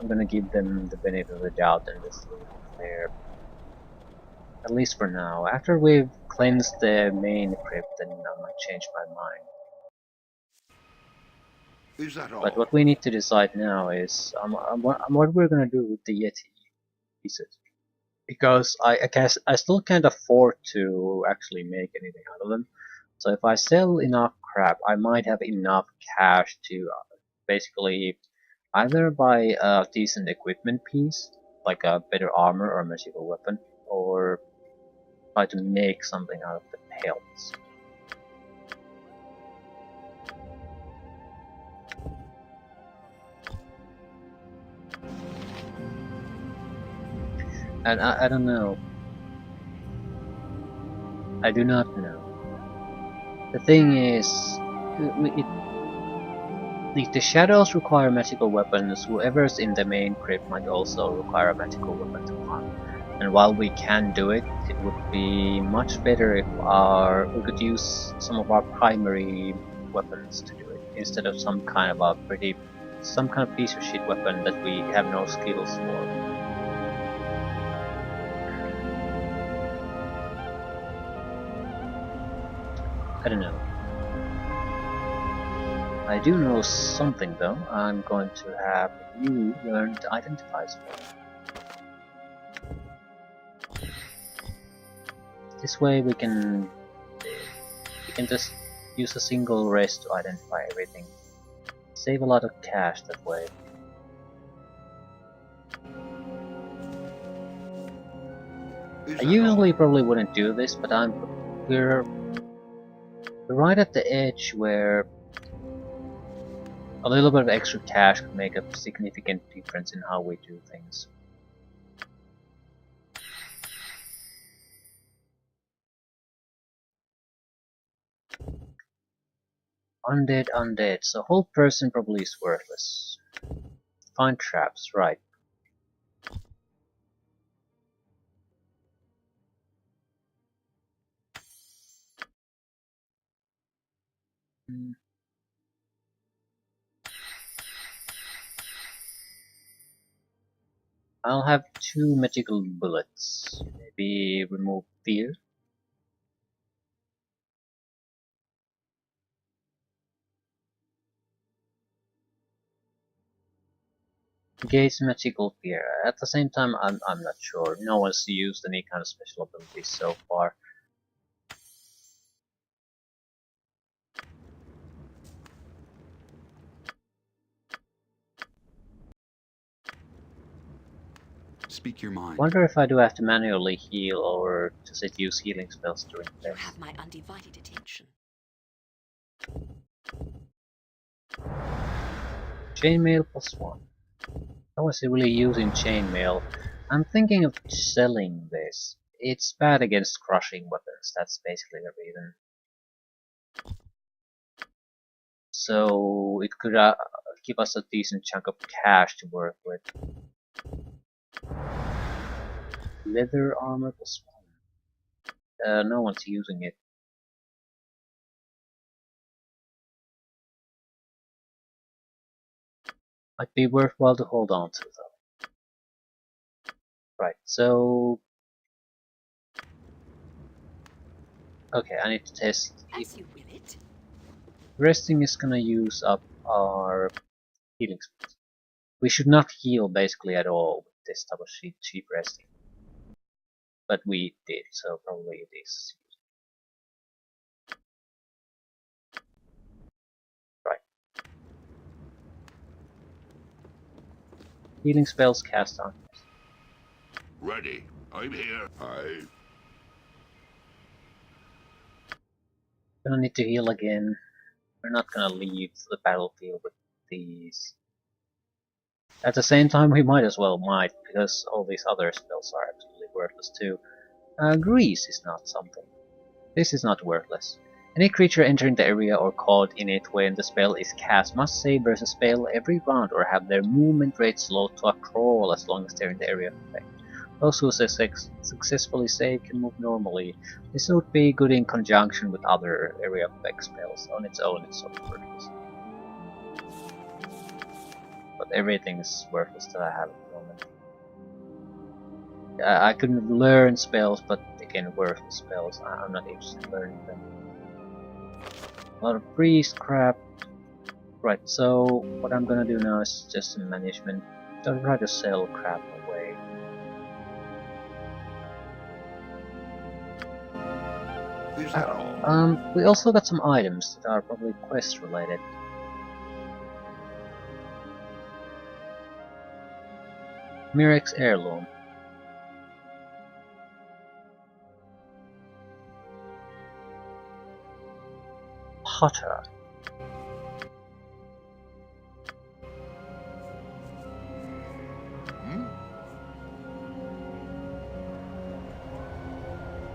gonna give them the benefit of the doubt and just leave them there. At least for now. After we've cleansed the main crypt, then I might change my mind. Is that all? But what we need to decide now is what we're gonna do with the Yeti pieces. Because I still can't afford to actually make anything out of them. So if I sell enough crap, I might have enough cash to basically either buy a decent equipment piece, like a better armor or magical weapon, or try to make something out of the pelts. And I don't know. I do not know. The thing is, if the shadows require magical weapons, whoever's in the main crypt might also require a magical weapon to hunt. And while we can do it, it would be much better if we could use some of our primary weapons to do it, instead of some kind of piece of shit weapon that we have no skills for. I don't know. I do know something though. I'm going to have you learn to identify something. This way we can just use a single rest to identify everything. Save a lot of cash that way. I usually probably wouldn't do this, but we're right at the edge where a little bit of extra cash could make a significant difference in how we do things. Undead, so whole person probably is worthless. Find traps, right. I'll have 2 magical bullets. Maybe remove fear. Engage magical fear. At the same time, I'm not sure. No one's used any kind of special abilities so far. Speak your mind. Wonder if I do have to manually heal or does it use healing spells during You play? have my undivided attention. Chainmail +1. I was really using chainmail. I'm thinking of selling this. It's bad against crushing weapons, that's basically the reason. So it could give us a decent chunk of cash to work with. Leather armor +1. No one's using it. Might be worthwhile to hold on to though. Right, so okay, I need to test if As you will it. resting is gonna use up our healing spells. We should not heal basically at all with this type of cheap resting. But we did, so probably it is. Right. Healing spells cast on. Ready. I'm here. Gonna need to heal again. We're not gonna leave the battlefield with these. At the same time, we might as well because all these other spells are absolutely worthless too. Grease is not something. This is not worthless. Any creature entering the area or caught in it when the spell is cast must save versus spell every round or have their movement rate slowed to a crawl as long as they're in the area of effect. Those who successfully save can move normally. This would be good in conjunction with other area of effect spells. On its own, it's sort of worthless. But everything is worthless that I have at the moment. I can learn spells, but again, worthless spells. I'm not interested in learning them. A lot of priest crap. Right, so what I'm gonna do now is just some management. Don't try to sell crap away. Is that all? We also got some items that are probably quest related. Mirek's heirloom. Potter.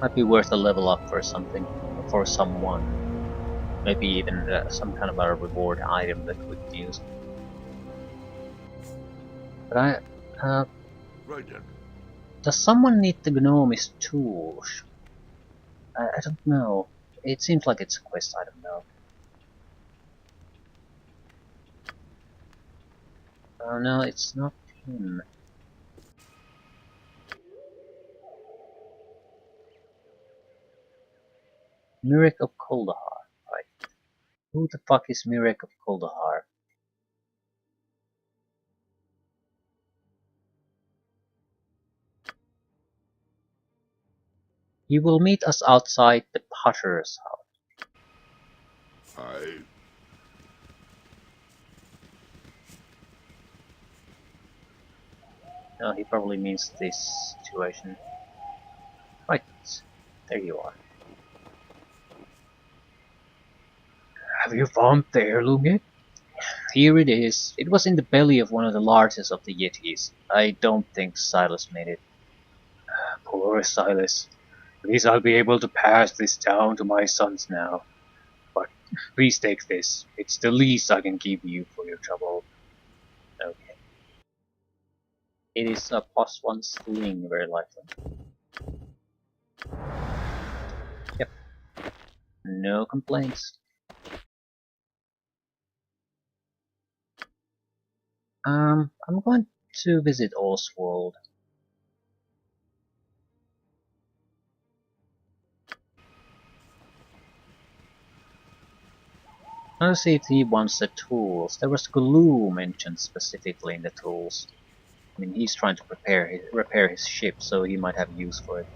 Might be worth a level up for something, for someone. Maybe even some kind of a reward item that we could use. But Right then. does someone need the gnomish tools? I don't know. It seems like it's a quest item though. Oh no, it's not him. Mirek of Kuldahar. Right. Who the fuck is Mirek of Kuldahar? He will meet us outside the Potter's house. No, he probably means this situation. Right, there you are. Have you found the heirloom yet? Here it is. It was in the belly of one of the largest of the Yetis. I don't think Silas made it. Poor Silas. At least I'll be able to pass this down to my sons now. But please take this. It's the least I can give you for your trouble. Okay. It is a +1 sling, very likely. Yep. No complaints. I'm going to visit Oswald. Let's see if he wants the tools. There was glue mentioned specifically in the tools. I mean, he's trying to repair his ship, so he might have use for it.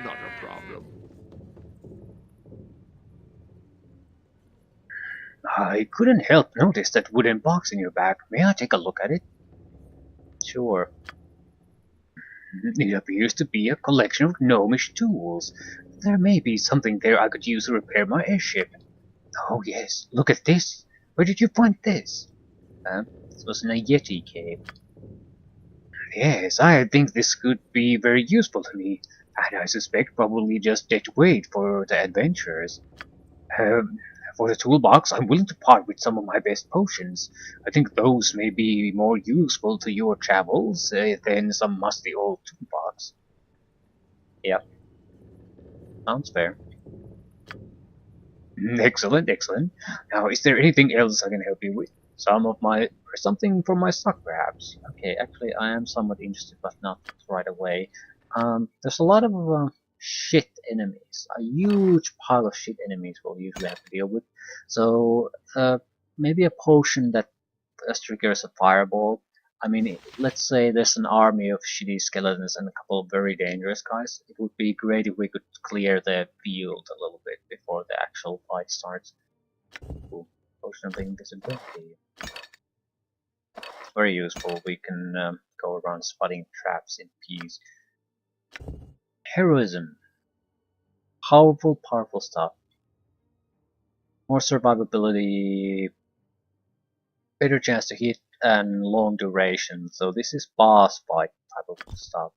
Not a problem. I couldn't help notice that wooden box in your bag. May I take a look at it? Sure. It appears to be a collection of gnomish tools. There may be something there I could use to repair my airship. Oh yes, look at this. Where did you find this? This was in a Yeti cave. Yes, I think this could be very useful to me, and I suspect probably just dead weight for the adventurers. For the toolbox, I'm willing to part with some of my best potions. I think those may be more useful to your travels than some musty old toolbox. Yep, sounds fair. Excellent, excellent. Now, is there anything else I can help you with? Something for my stock, perhaps? Okay, actually, I am somewhat interested, but not right away. There's a lot of shit enemies. A huge pile of shit enemies we'll usually have to deal with. So, maybe a potion that triggers a fireball. I mean, let's say there's an army of shitty skeletons and a couple of very dangerous guys. It would be great if we could clear the field a little bit before the actual fight starts. Ooh, potion of invisibility. very useful. We can go around spotting traps in peace. Heroism. Powerful stuff. More survivability, better chance to hit, and long duration. So this is boss fight type of stuff.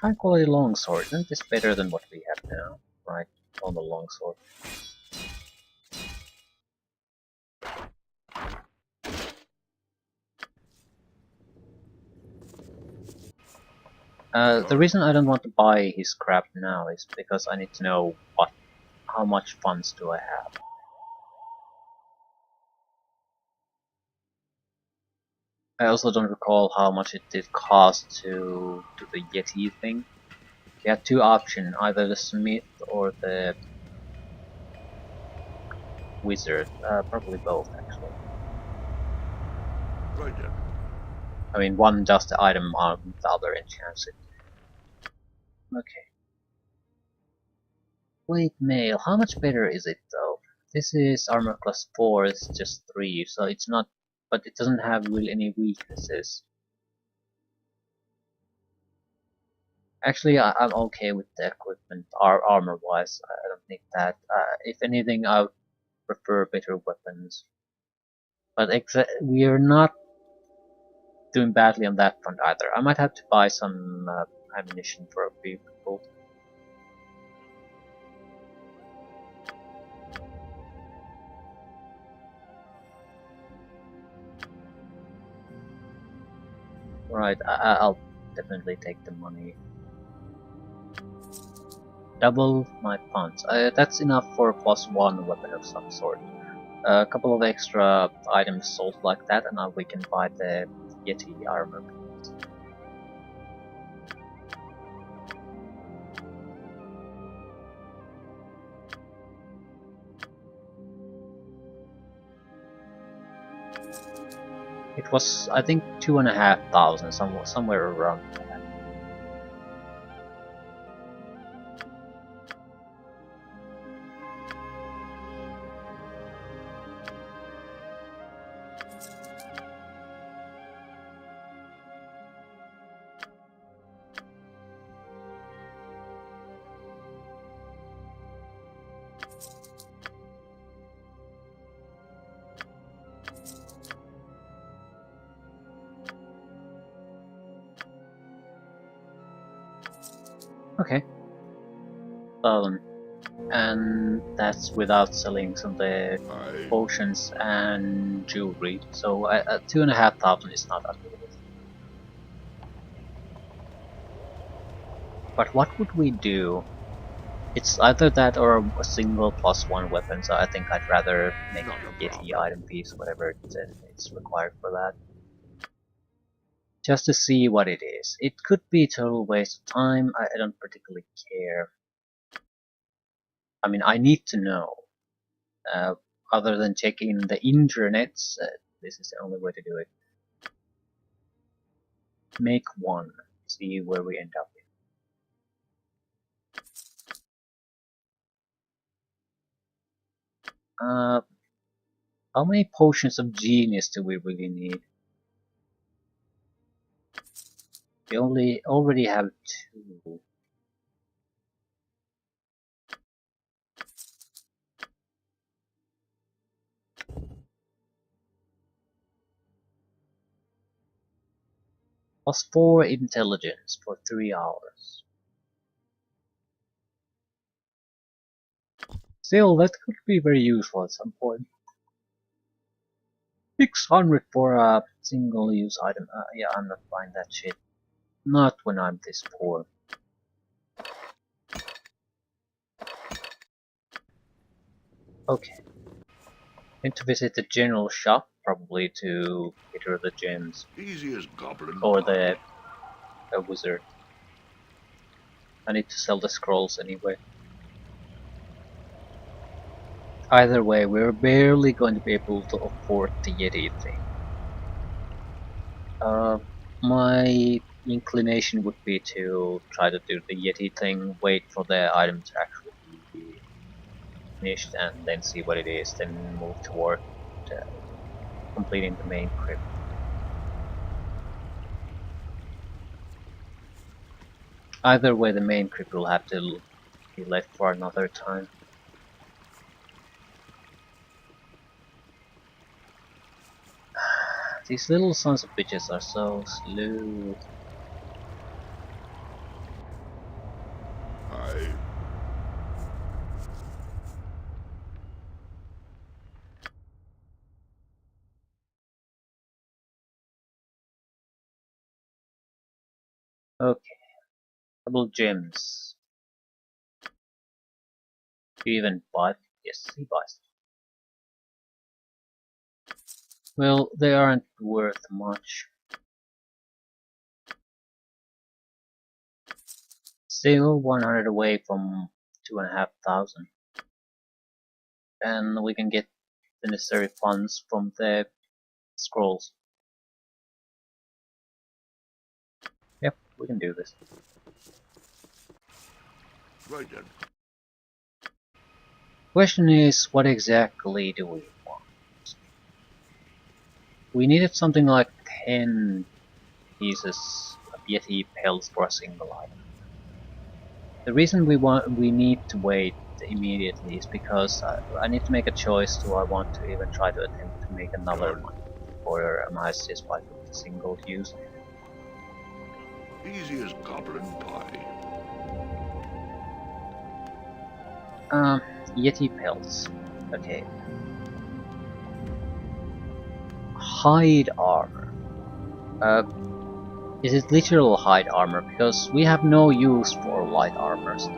High quality longsword. Isn't this better than what we have now? Right, on the longsword. The reason I don't want to buy his crap now is because I need to know how much funds do I have. I also don't recall how much it did cost to do the Yeti thing. You had two options, either the Smith or the Wizard. Probably both, actually. Right then. I mean, one does the item arm, the other enchants it. Okay. Plate mail. How much better is it though? This is armor class 4, it's just 3, so it's not, but it doesn't have really any weaknesses. Actually, I'm okay with the equipment, armor wise. I don't need that. If anything, I would prefer better weapons. But we are not doing badly on that front either. I might have to buy some ammunition for a few people. Right, I'll definitely take the money. Double my funds. That's enough for a +1 weapon of some sort. A couple of extra items sold like that, and now we can buy the Yeti armor. It was, I think, 2,500, somewhere around that. Okay. And that's without selling some of the potions and jewelry. So 2,500 is not unlimited. But what would we do? It's either that or a single +1 weapon. So I think I'd rather make Not a a Yeti problem. item piece, whatever it's required for that. Just to see what it is. It could be a total waste of time. I don't particularly care. I mean, I need to know. Other than checking the internets, this is the only way to do it. Make one. See where we end up. How many potions of genius do we really need? We already have 2. +4 intelligence for 3 hours. Still, that could be very useful at some point. 600 for a single-use item. Yeah, I'm not buying that shit. Not when I'm this poor. Okay. Need to visit the general shop, probably to get rid of the gems. Easy as gobbling Or pie. the wizard. I need to sell the scrolls anyway. Either way, we're barely going to be able to afford the Yeti thing. My inclination would be to try to do the Yeti thing, wait for the item to actually be finished and then see what it is, then move toward completing the main crypt. Either way, the main crypt will have to be left for another time. These little sons of bitches are so slow. Okay, double gems. Do you even buy? Yes, he buys. Well, they aren't worth much. Still 100 away from 2,500. And we can get the necessary funds from the scrolls. Yep, we can do this. Right then. Question is, what exactly do we want? We needed something like 10 pieces of Yeti pelts for a single item. The reason we need to wait immediately is because I need to make a choice. Do I want to even try to attempt to make another one, or am I satisfied with the single use? Easy as goblin pie. Yeti pelts. Okay. Hide armor. Is it literal hide armor? Because we have no use for light armors.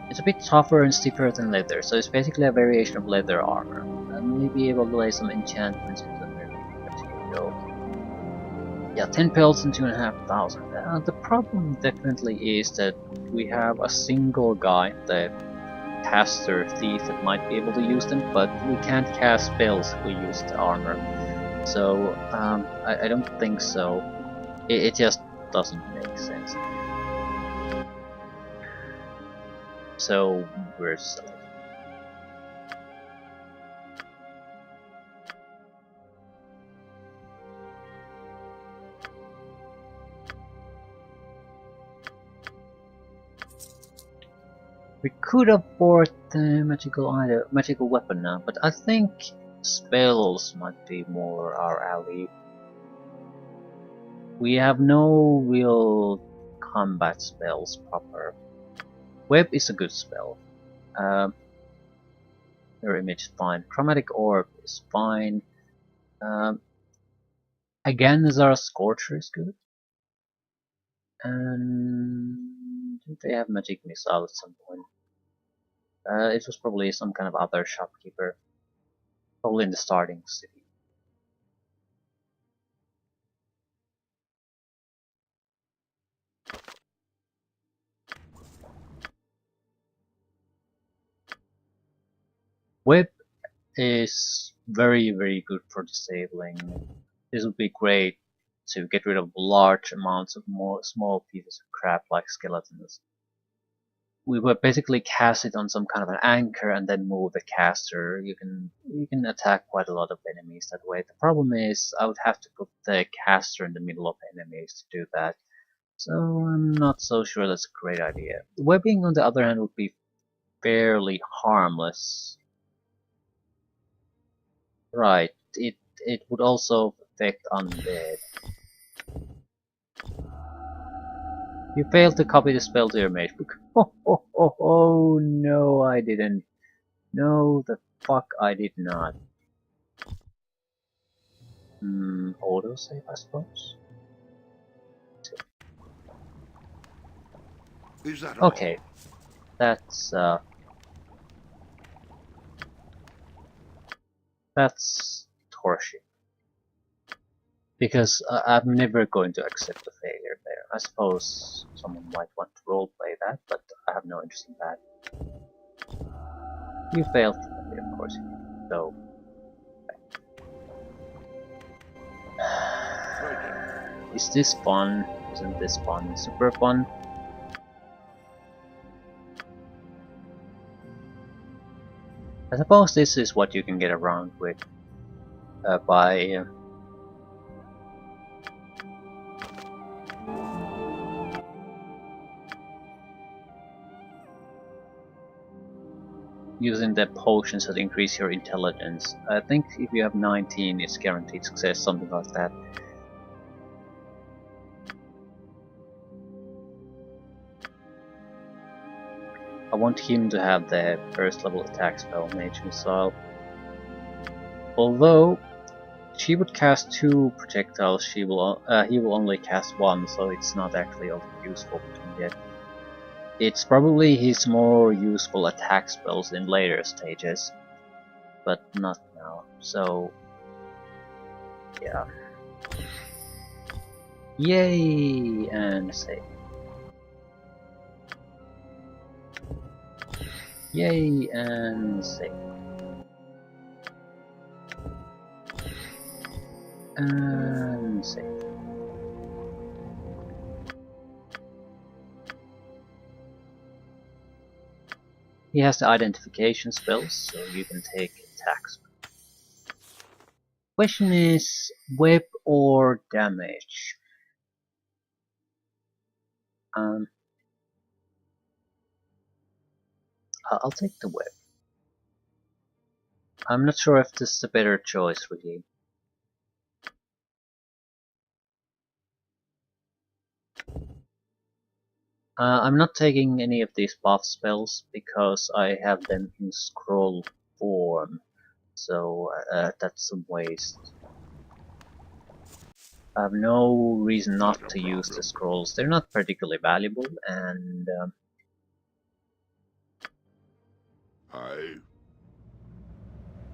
It's a bit tougher and stiffer than leather, so it's basically a variation of leather armor. And maybe able to lay some enchantments into the material. Yeah, 10 pelts and 2,500. The problem definitely is that we have a single guy, the caster thief, that might be able to use them, but we can't cast spells if we use the armor. So I don't think so. It just doesn't make sense. So we're selling. We could have bought the magical weapon now, but I think spells might be more our alley. We have no real combat spells proper. Web is a good spell. Mirror image is fine. Chromatic orb is fine. Again, Zara's Scorcher is good. And did they have magic missile at some point? It was probably some kind of other shopkeeper. Probably in the starting city. Web is very, very good for disabling. This would be great to get rid of large amounts of more small pieces of crap like skeletons. We would basically cast it on some kind of an anchor and then move the caster. You can attack quite a lot of enemies that way. The problem is I would have to put the caster in the middle of enemies to do that. So I'm not so sure that's a great idea. Webbing on the other hand would be fairly harmless. Right, it would also affect undead. You failed to copy the spell to your matebook. Oh no, I didn't. No, the fuck I did not. Autosave, I suppose? Is that all? Okay, that's horseshit. Because I'm never going to accept a failure there. I suppose someone might want to roleplay that, but I have no interest in that. You failed, of course you did. So. Is this fun? Isn't this fun? Super fun? suppose this is what you can get around with by using the potions that increase your intelligence. I think if you have 19 it's guaranteed success, something like that. I want him to have the first level attack spell, Mage Missile. Although she would cast 2 projectiles, he will only cast 1, so it's not actually all useful to him yet. It's probably his more useful attack spells in later stages, but not now. So yeah. Yay! And save. Yay! And save. And save. He has the identification spells, so you can take attacks. Question is, web or damage? I'll take the web. I'm not sure if this is a better choice really. I'm not taking any of these buff spells because I have them in scroll form, so that's a waste. I have no reason not to use the scrolls. They're not particularly valuable, and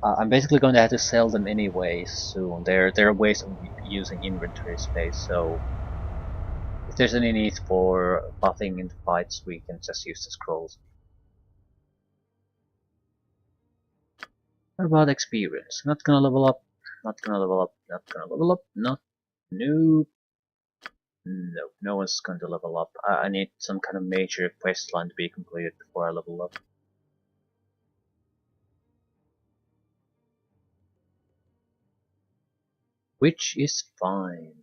I'm basically going to have to sell them anyway soon. They're ways of using inventory space, so if there's any need for buffing in the fights, we can just use the scrolls. What about experience? Not gonna level up, not gonna level up, not gonna level up, not. Nope. No, no one's going to level up. I need some kind of major quest line to be completed before I level up. Which is fine.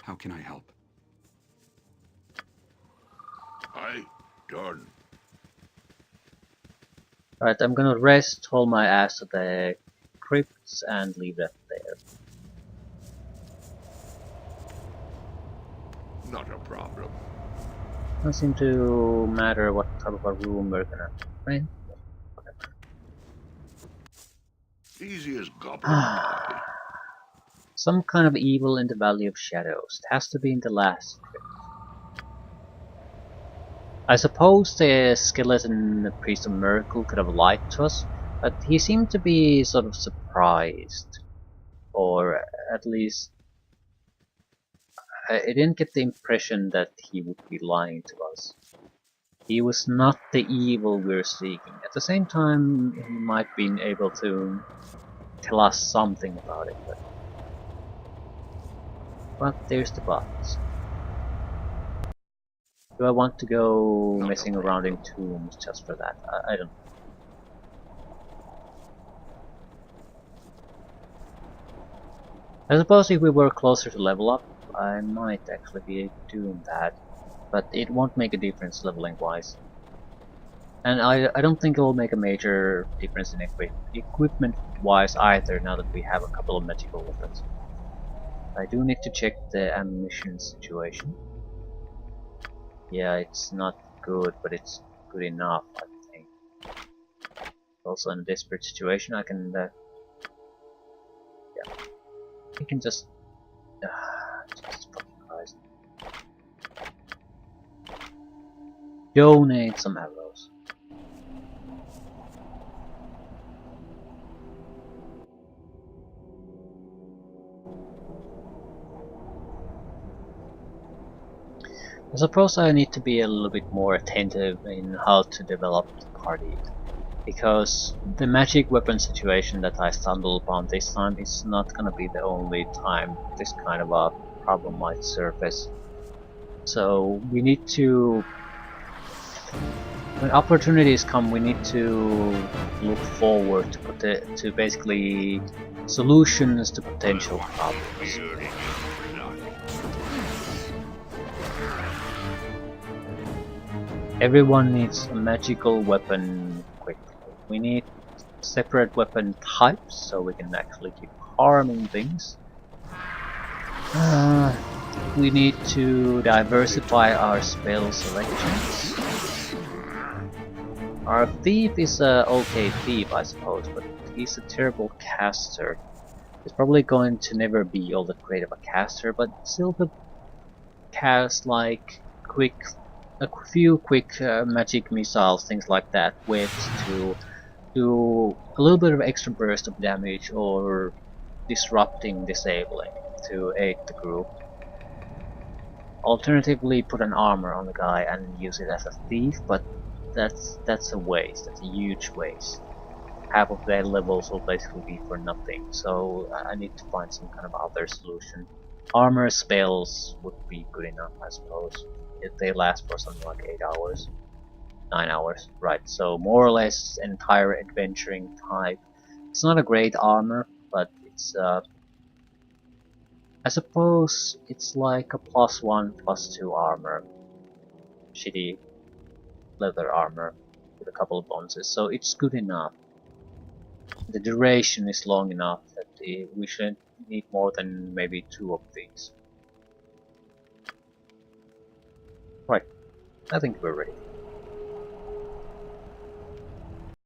How can I help? Aye, done. Right, I'm gonna rest, hold my ass to the crypts, and leave that there. Not a problem. Doesn't seem to matter what type of a room we're gonna rent. Whatever. Easy as goblin pie. Some kind of evil in the Valley of Shadows. It has to be in the last crypt. I suppose the skeleton priest of Miracle could have lied to us, but he seemed to be sort of surprised. Or at least I didn't get the impression that he would be lying to us. He was not the evil we're seeking. At the same time, he might have been able to tell us something about it, but there's the but. Do I want to go messing around in tombs just for that? I don't know. I suppose if we were closer to level up, I might actually be doing that, but it won't make a difference leveling wise. And I don't think it will make a major difference in equipment wise either, now that we have a couple of magical weapons. I do need to check the ammunition situation. Yeah, it's not good, but it's good enough, I think. Also in a desperate situation, I can yeah, I can just Jesus fucking Christ. Donate some arrows. I suppose I need to be a little bit more attentive in how to develop the party, because the magic weapon situation that I stumbled upon this time is not gonna be the only time this kind of a problem might surface. So we need to, when opportunities come, we need to look forward to basically solutions to potential problems. Everyone needs a magical weapon quickly. We need separate weapon types so we can actually keep harming things. We need to diversify our spell selections. Our thief is a okay thief, I suppose, but he's a terrible caster. He's probably going to never be all that great of a caster, but still could cast like a few quick magic missiles, things like that, whips to do a little bit of extra burst of damage or disabling to aid the group. Alternatively, put an armor on the guy and use it as a thief, but that's a waste. That's a huge waste. Half of their levels will basically be for nothing, so I need to find some kind of other solution. Armor spells would be good enough, I suppose, if they last for something like 8 hours. 9 hours, right, so more or less entire adventuring type. It's not a great armor, but it's I suppose it's like a +1, +2 armor. Shitty leather armor with a couple of bonuses, so it's good enough. The duration is long enough that we shouldn't need more than maybe 2 of these. Right, I think we're ready.